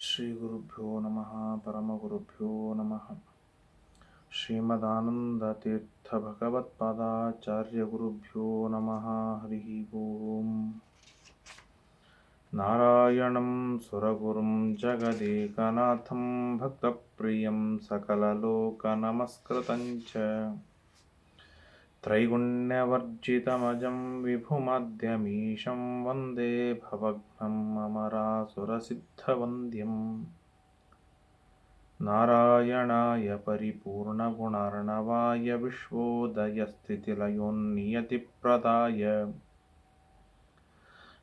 ಶ್ರೀಗುರುಭ್ಯೋ ನಮಃ ಪರಮಗುರುಭ್ಯೋ ನಮಃ. ಶ್ರೀಮದಾನಂದತೀರ್ಥಭಗವತ್ಪಾದಾಚಾರ್ಯಗುರುಭ್ಯೋ ನಮಃ. ಹರಿ ಓಂ. ನಾರಾಯಣಂ ಸುರಗುರುಂ ಜಗದೇಕನಾಥಂ ಭಕ್ತಪ್ರಿಯಂ ಸಕಲಲೋಕನಮಸ್ಕೃತಂಚ ತ್ರೈಗುಣ್ಯವರ್ಜಿತಮಜಂ ವಿಭುಮದ್ಯಮೀಶಂ ವಂದೇ ಭವಘ್ನಂ ಅಮರಾಸುರಸಿದ್ಧವಂದ್ಯಂ. ನಾರಾಯಣಾಯ ಪರಿಪೂರ್ಣಗುಣಾರ್ಣವಾಯ ವಿಶ್ವೋದಯಸ್ಥಿತಿಲಯೋನ್ನಿಯತಿಪ್ರದಾಯ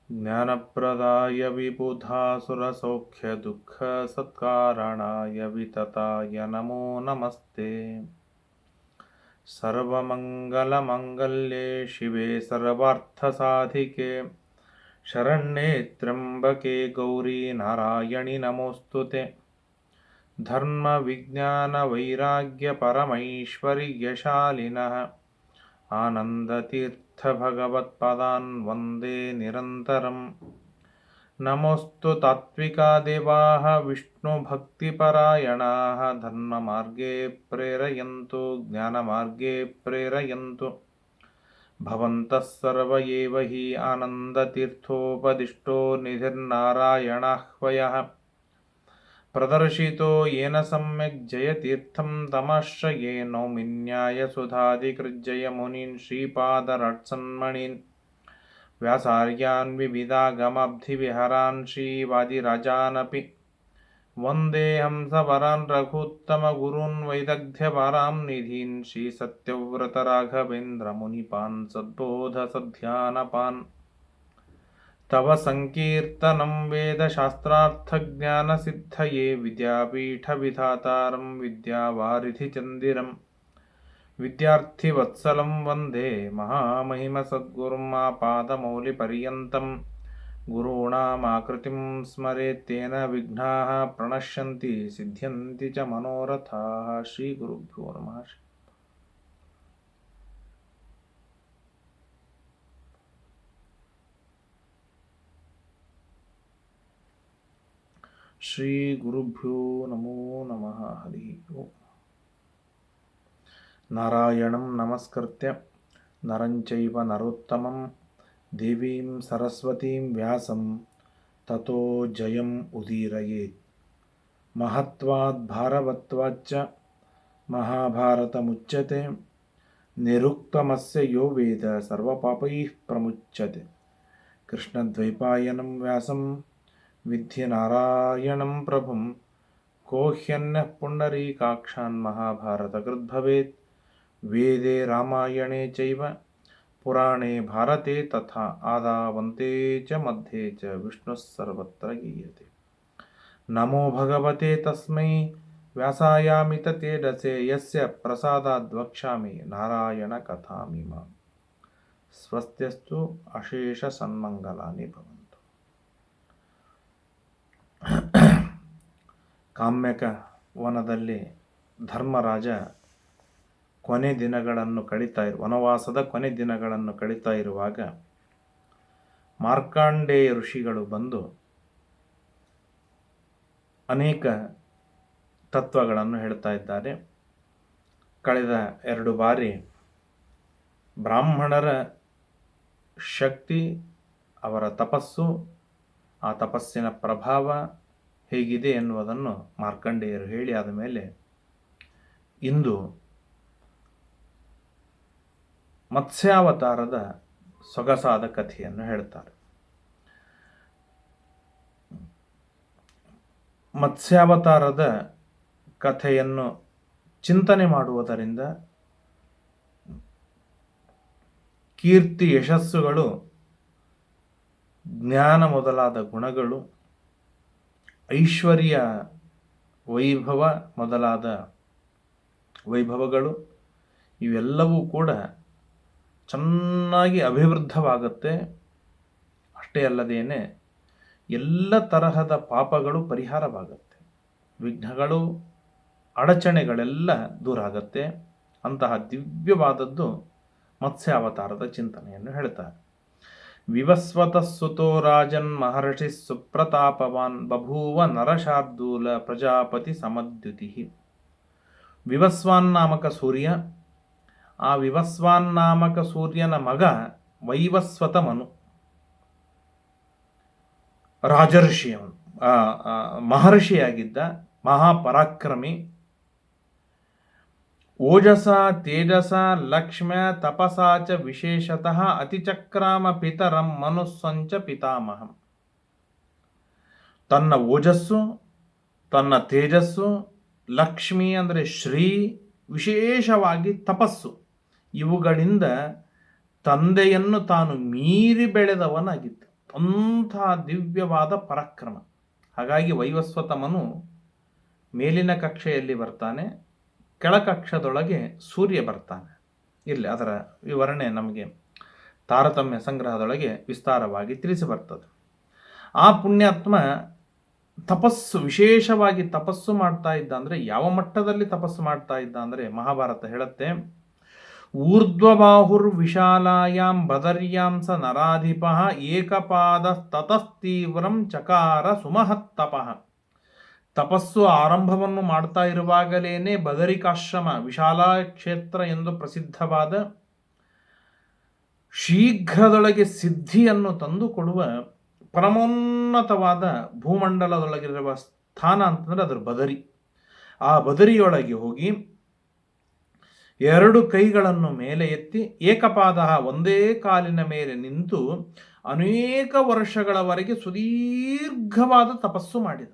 ಜ್ಞಾನಪ್ರದಾಯ ವಿಬುಧಾಸುರಸೌಖ್ಯದುಃಖಸತ್ಕಾರಣಾಯ ವಿತತಾಯ ನಮೋ ನಮಸ್ತೆ. ಸರ್ವಮಂಗಲಮಂಗಲ್ಯೆ ಶಿವೆ ಸರ್ವಾರ್ಥಸಾಧಿಕೆ ಶರಣ್ಯೆ ತ್ರ್ಯಂಬಕೆ ಗೌರಿ ನಾರಾಯಣಿ ನಮೋಸ್ತುತೆ. ಧರ್ಮ ವಿಜ್ಞಾನ ವೈರಾಗ್ಯ ಪರಮೈಶ್ವರ್ಯಶಾಲಿನಃ ಆನಂದತೀರ್ಥ ಭಗವತ್ಪಾದಾನ್ ವಂದೇ ನಿರಂತರಂ. ನಮೋಸ್ತು ತಾತ್ವಿಕಾ ದೇವಾಃ ವಿಷ್ಣುಭಕ್ತಿಪರಾಯಣಾಃ ಧರ್ಮಮಾರ್ಗೇ ಪ್ರೇರಯಂತು ಜ್ಞಾನಮಾರ್ಗೇ ಪ್ರೇರಯಂತು. ಭವಂತಃ ಸರ್ವ ಏವ ಹಿ ಆನಂದತೀರ್ಥೋಪದಿಷ್ಟೋ ನಿಧಿರ್ನಾರಾಯಣಾಹ್ವಯಃ. ಪ್ರದರ್ಶಿತೋ ಯೇನ ಸಮ್ಯಕ್ ಜಯತೀರ್ಥಂ ತಮಾಶ್ರಯೇ ನೌಮಿನ್ಯಾಯಸುಧಾಧಿಕೃಜ್ಜಯ ಮುನೀನ್ ಶ್ರೀಪಾದರಾಟ್ಸನ್ಮಣೀನ್. ವ್ಯಾಸಾರ್ಯಾನ್ ವಿವಿಧಾಗಮಾಬ್ಧಿವಿಹರಾನ್ ಶ್ರೀವಾದಿರಾಜಾನಪಿ ವಂದೇ ಹಂಸವರಾನ್ ರಘೂತ್ತಮಗುರೂನ್ ವೈದಗ್ಧ್ಯಪರಾಂ ನಿಧೀನ್. ಶ್ರೀಸತ್ಯವ್ರತರಾಘವೇಂದ್ರಮುನಿಪಾನ್ ಸದ್ಬೋಧಸಧ್ಯಾನಪಾನ್. ತವ ಸಂಕೀರ್ತನಂ ವೇದಶಾಸ್ತ್ರಾರ್ಥಜ್ಞಾನಸಿದ್ಧಯೇ ವಿದ್ಯಾಪೀಠವಿಧಾತಾರಂ ವಿದ್ಯಾವಾರಿಧಿಚಂದಿರಂ. ವಿದ್ಯಾರ್ಥಿವತ್ಸಲಂ ವಂದೇ ಮಹಾಮಹಿಮಸದ್ಗುರುಂ ಆಪಾದಮೌಲಿಪರ್ಯಂತಂ. ಗುರುಣಾಮಾಕೃತಿಂ ಸ್ಮರೇತ್ತೇನ ವಿಘ್ನಾಃ ಪ್ರಣಶ್ಯಂತಿ ಸಿದ್ಧ್ಯಂತಿ ಚ ಮನೋರಥಾಃ. ಶ್ರೀಗುರುಭ್ಯೋ ನಮಃ. ಶ್ರೀ ಗುರುಭ್ಯೋ ನಮೋ ನಮಃ. ಹರಿ ಓಂ. ನಾರಾಯಣಂ ನಮಸ್ಕೃತ್ಯ ನರಂ ಚೈವ ನರೋತ್ತಮಂ ದೇವೀಂ ಸರಸ್ವತೀಂ ವ್ಯಾಸಂ ತತೋ ಜಯಂ ಉದೀರಯೇತ್. ಮಹತ್ವಾದ್ ಭಾರವತ್ವಾಚ್ಚ ಮಹಾಭಾರತಮುಚ್ಯತೆ. ನಿರುಕ್ತಮಸ್ಯ ಯೋ ವೇದ ಸರ್ವಪಾಪೈಃ ಪ್ರಮುಚ್ಯತೆ. ಕೃಷ್ಣದ್ವೈಪಾಯನಂ ವ್ಯಾಸಂ ವಿದ್ಧಿ ನಾರಾಯಣಂ ಪ್ರಭುಂ. ಕೋ ಹ್ಯನ್ಯಃ ಪುಂಡರೀಕಾಕ್ಷಾನ್ ಮಹಾಭಾರತಕೃತ್ ಭವೇತ್. ವೇದೆ ರಾಮಾಯಣೆ ಚೈವ ಪುರಾಣೇ ಭಾರತೆ ತಥಾ ಆದಾವಂತೆ ಚ ಮಧ್ಯೆ ಚ ವಿಷ್ಣುಃ ಸರ್ವತ್ರ ಗೀಯತೆ. ನಮೋ ಭಗವತೆ ತಸ್ಮೈ ವ್ಯಾಸಾಯಾಮಿತ ತೇಜಸೇ ಯಸ್ಯ ಪ್ರಸಾದಾದ್ ವಕ್ಷ್ಯಾಮಿ ನಾರಾಯಣ ಕಥಾಮಿಮಾಂ. ಸ್ವಸ್ತ್ಯಸ್ತು ಅಶೇಷ ಸನ್ಮಂಗಲಾನಿ ಭವಂತು. ಕಾಮ್ಯಕ ವನದಲ್ಲಿ ಧರ್ಮರಾಜ ವನವಾಸದ ಕೊನೆ ದಿನಗಳನ್ನು ಕಳೀತಾ ಇರುವಾಗ ಮಾರ್ಕಾಂಡೇಯ ಋಷಿಗಳು ಬಂದು ಅನೇಕ ತತ್ವಗಳನ್ನು ಹೇಳ್ತಾ ಇದ್ದಾರೆ. ಕಳೆದ 2 ಬಾರಿ ಬ್ರಾಹ್ಮಣರ ಶಕ್ತಿ, ಅವರ ತಪಸ್ಸು, ಆ ತಪಸ್ಸಿನ ಪ್ರಭಾವ ಹೇಗಿದೆ ಎನ್ನುವುದನ್ನು ಮಾರ್ಕಂಡೇಯರು ಹೇಳಿ ಆದ ಮೇಲೆ ಇಂದು ಮತ್ಸ್ಯಾವತಾರದ ಸೊಗಸಾದ ಕಥೆಯನ್ನು ಹೇಳ್ತಾರೆ. ಮತ್ಸ್ಯಾವತಾರದ ಕಥೆಯನ್ನು ಚಿಂತನೆ ಮಾಡುವುದರಿಂದ ಕೀರ್ತಿ ಯಶಸ್ಸುಗಳು, ಜ್ಞಾನ ಮೊದಲಾದ ಗುಣಗಳು, ಐಶ್ವರ್ಯ ವೈಭವ ಮೊದಲಾದ ವೈಭವಗಳು ಇವೆಲ್ಲವೂ ಕೂಡ ಚೆನ್ನಾಗಿ ಅಭಿವೃದ್ಧವಾಗುತ್ತೆ. ಅಷ್ಟೇ ಅಲ್ಲದೇನೆ ಎಲ್ಲ ತರಹದ ಪಾಪಗಳು ಪರಿಹಾರವಾಗುತ್ತೆ, ವಿಘ್ನಗಳು ಅಡಚಣೆಗಳೆಲ್ಲ ದೂರ ಆಗುತ್ತೆ. ಅಂತಹ ದಿವ್ಯವಾದದ್ದು ಮತ್ಸ್ಯಾವತಾರದ ಚಿಂತನೆಯನ್ನು ಹೇಳ್ತಾರೆ. ವಿವಸ್ವತಃ ಸುತೋ ರಾಜನ್ ಮಹರ್ಷಿ ಸುಪ್ರತಾಪವಾನ್ ಬಭೂವ ನರಶಾರ್ದೂಲ ಪ್ರಜಾಪತಿ ಸಮದ್ಯುತಿ. ವಿವಸ್ವಾನ್ ನಾಮಕ ಸೂರ್ಯ, ಆ ವಿವಸ್ವಾನ್ ನಾಮಕ ಸೂರ್ಯನ ಮಗ ವೈವಸ್ವತ ಮನು, ರಾಜರ್ಷಿಯವನು, ಮಹರ್ಷಿಯಾಗಿದ್ದ, ಮಹಾಪರಾಕ್ರಮಿ. ಓಜಸ ತೇಜಸ ಲಕ್ಷ್ಮ್ಯ ತಪಸಾ ಚ ವಿಶೇಷತಃ ಅತಿಚಕ್ರಾಮ ಪಿತರಂ ಮನುಸ್ಸಂಚ ಪಿತಾಮಹಂ. ತನ್ನ ಓಜಸ್ಸು, ತನ್ನ ತೇಜಸ್ಸು, ಲಕ್ಷ್ಮಿ ಅಂದರೆ ಶ್ರೀ, ವಿಶೇಷವಾಗಿ ತಪಸ್ಸು, ಇವುಗಳಿಂದ ತಂದೆಯನ್ನು ತಾನು ಮೀರಿ ಬೆಳೆದವನಾಗಿದ್ದ ಅಂಥ ದಿವ್ಯವಾದ ಪರಾಕ್ರಮ. ಹಾಗಾಗಿ ವೈವಸ್ವತಮನು ಮೇಲಿನ ಕಕ್ಷೆಯಲ್ಲಿ ಬರ್ತಾನೆ, ಕೆಳಕಕ್ಷದೊಳಗೆ ಸೂರ್ಯ ಬರ್ತಾನೆ. ಇಲ್ಲಿ ಅದರ ವಿವರಣೆ ನಮಗೆ ತಾರತಮ್ಯ ಸಂಗ್ರಹದೊಳಗೆ ವಿಸ್ತಾರವಾಗಿ ತಿಳಿಸಿ ಬರ್ತದೆ. ಆ ಪುಣ್ಯಾತ್ಮ ತಪಸ್ಸು, ವಿಶೇಷವಾಗಿ ತಪಸ್ಸು ಮಾಡ್ತಾ ಇದ್ದ. ಅಂದರೆ ಯಾವ ಮಟ್ಟದಲ್ಲಿ ತಪಸ್ಸು ಮಾಡ್ತಾ ಇದ್ದ ಅಂದರೆ ಮಹಾಭಾರತ ಹೇಳುತ್ತೆ, ಊರ್ಧ್ವಬಾಹುರ್ ವಿಶಾಲಾಯಾಂ ಬದರ್ಯಾಂ ಸ ನರಾಧಿಪಃ ಏಕಪಾದ ತತಸ್ತೀವ್ರಂ ಚಕಾರ ಸುಮಹತ್ತಪಃ. ತಪಸ್ಸು ಆರಂಭವನ್ನು ಮಾಡ್ತಾ ಇರುವಾಗಲೇನೆ ಬದರಿಕಾಶ್ರಮ, ವಿಶಾಲ ಕ್ಷೇತ್ರ ಎಂದು ಪ್ರಸಿದ್ಧವಾದ, ಶೀಘ್ರದೊಳಗೆ ಸಿದ್ಧಿಯನ್ನು ತಂದುಕೊಡುವ ಪರಮೋನ್ನತವಾದ ಭೂಮಂಡಲದೊಳಗಿರುವ ಸ್ಥಾನ ಅಂತಂದರೆ ಅದರ ಬದರಿ. ಆ ಬದರಿಯೊಳಗೆ ಹೋಗಿ ಎರಡು ಕೈಗಳನ್ನು ಮೇಲೆ ಎತ್ತಿ ಏಕಪಾದ, ಒಂದೇ ಕಾಲಿನ ಮೇಲೆ ನಿಂತು ಅನೇಕ ವರ್ಷಗಳವರೆಗೆ ಸುದೀರ್ಘವಾದ ತಪಸ್ಸು ಮಾಡಿದ.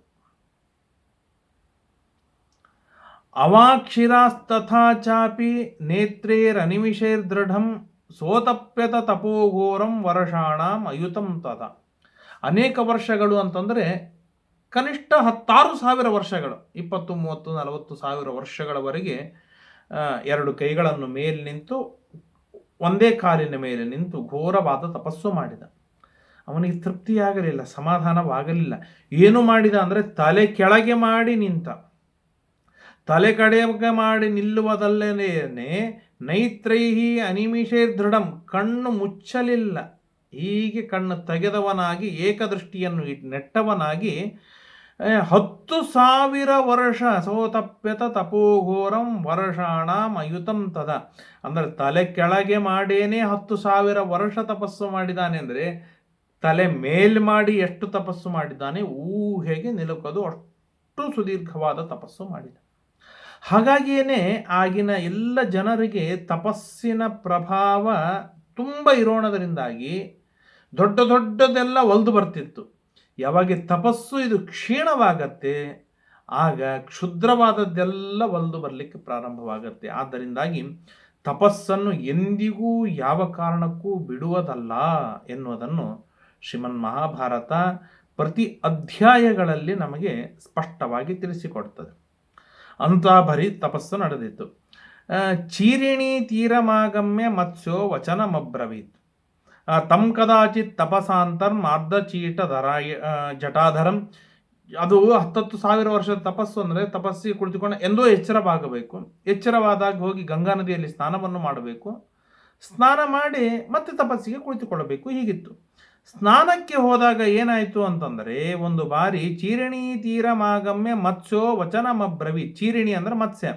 ಅವಾಕ್ಷಿರಾಸ್ತಥಾ ಚಾಪಿ ನೇತ್ರೇರನಿಮಿಷೈರ್ದೃಢಂ ಸೋತಪ್ಯತ ತಪೋಘೋರಂ ವರ್ಷಾಣಾಂ ಅಯುತಂ ತಥಾ. ಅನೇಕ ವರ್ಷಗಳು ಅಂತಂದರೆ ಕನಿಷ್ಠ 16,000 ವರ್ಷಗಳು, 20, 30, 40,000 ವರ್ಷಗಳವರೆಗೆ ಎರಡು ಕೈಗಳನ್ನು ಮೇಲೆ ನಿಂತು ಒಂದೇ ಕಾಲಿನ ಮೇಲೆ ನಿಂತು ಘೋರವಾದ ತಪಸ್ಸು ಮಾಡಿದ. ಅವನಿಗೆ ತೃಪ್ತಿಯಾಗಲಿಲ್ಲ, ಸಮಾಧಾನವಾಗಲಿಲ್ಲ. ಏನು ಮಾಡಿದ ಅಂದರೆ ತಲೆ ಕೆಳಗೆ ಮಾಡಿ ನಿಂತ. ತಲೆ ಕಡೆಗೆ ಮಾಡಿ ನಿಲ್ಲುವುದಲ್ಲೇನೆ ನೈತ್ರೈಹಿ ಅನಿಮಿಷೇ ದೃಢಂ, ಕಣ್ಣು ಮುಚ್ಚಲಿಲ್ಲ. ಹೀಗೆ ಕಣ್ಣು ತೆಗೆದವನಾಗಿ ಏಕದೃಷ್ಟಿಯನ್ನು ನೆಟ್ಟವನಾಗಿ 10,000 ವರ್ಷ ಸೋತಪ್ಯತ ತಪೋಘೋರಂ ವರ್ಷಾಣಾಂ ಅಯುತಂ ತದ. ಅಂದರೆ ತಲೆ ಕೆಳಗೆ ಮಾಡೇನೆ 10,000 ವರ್ಷ ತಪಸ್ಸು ಮಾಡಿದ್ದಾನೆ. ಅಂದರೆ ತಲೆ ಮೇಲ್ ಮಾಡಿ ಎಷ್ಟು ತಪಸ್ಸು ಮಾಡಿದ್ದಾನೆ ಊಹೆಗೆ ನಿಲುಕದು, ಅಷ್ಟು ಸುದೀರ್ಘವಾದ ತಪಸ್ಸು ಮಾಡಿದ. ಹಾಗಾಗಿಯೇ ಆಗಿನ ಎಲ್ಲ ಜನರಿಗೆ ತಪಸ್ಸಿನ ಪ್ರಭಾವ ತುಂಬ ಇರೋಣದರಿಂದಾಗಿ ದೊಡ್ಡ ದೊಡ್ಡದೆಲ್ಲ ಒಲ್ದು ಬರ್ತಿತ್ತು. ಯಾವಾಗ ತಪಸ್ಸು ಇದು ಕ್ಷೀಣವಾಗತ್ತೆ, ಆಗ ಕ್ಷುದ್ರವಾದದ್ದೆಲ್ಲ ಒಲ್ದು ಬರಲಿಕ್ಕೆ ಪ್ರಾರಂಭವಾಗತ್ತೆ. ಆದ್ದರಿಂದಾಗಿ ತಪಸ್ಸನ್ನು ಎಂದಿಗೂ ಯಾವ ಕಾರಣಕ್ಕೂ ಬಿಡುವುದಲ್ಲ ಎನ್ನುವುದನ್ನು ಶ್ರೀಮನ್ ಮಹಾಭಾರತ ಪ್ರತಿ ಅಧ್ಯಾಯಗಳಲ್ಲಿ ನಮಗೆ ಸ್ಪಷ್ಟವಾಗಿ ತಿಳಿಸಿಕೊಡ್ತದೆ. ಅಂತ ಬರೀ ತಪಸ್ಸು ನಡೆದಿತ್ತು. ಚೀರಿಣಿ ತೀರಮಾಗಮ್ಯ ಮತ್ಸ್ಯೋ ವಚನಮಬ್ರವೀತ್ ತಂ ಕದಾಚಿತ್ ತಪಸಾಂತರ್ ಮಾರ್ಧಚೀಟಧರಾಯ ಜಟಾಧರಂ. ಅದು 10,000 ವರ್ಷದ ತಪಸ್ಸು ಅಂದರೆ ತಪಸ್ಸಿಗೆ ಕುಳಿತುಕೊಂಡು ಎಂದೋ ಎಚ್ಚರವಾಗಬೇಕು. ಎಚ್ಚರವಾದಾಗ ಹೋಗಿ ಗಂಗಾ ನದಿಯಲ್ಲಿ ಸ್ನಾನವನ್ನು ಮಾಡಬೇಕು. ಸ್ನಾನ ಮಾಡಿ ಮತ್ತೆ ತಪಸ್ಸಿಗೆ ಕುಳಿತುಕೊಳ್ಳಬೇಕು. ಹೀಗಿತ್ತು. ಸ್ನಾನಕ್ಕೆ ಹೋದಾಗ ಏನಾಯಿತು ಅಂತಂದರೆ, ಒಂದು ಬಾರಿ ಚೀರಿಣಿ ತೀರಮಾಗಮ್ಯ ಮತ್ಸ್ಯೋ ವಚನಮಬ್ರವಿ. ಚೀರಿಣಿ ಅಂದರೆ ಮತ್ಸ್ಯ,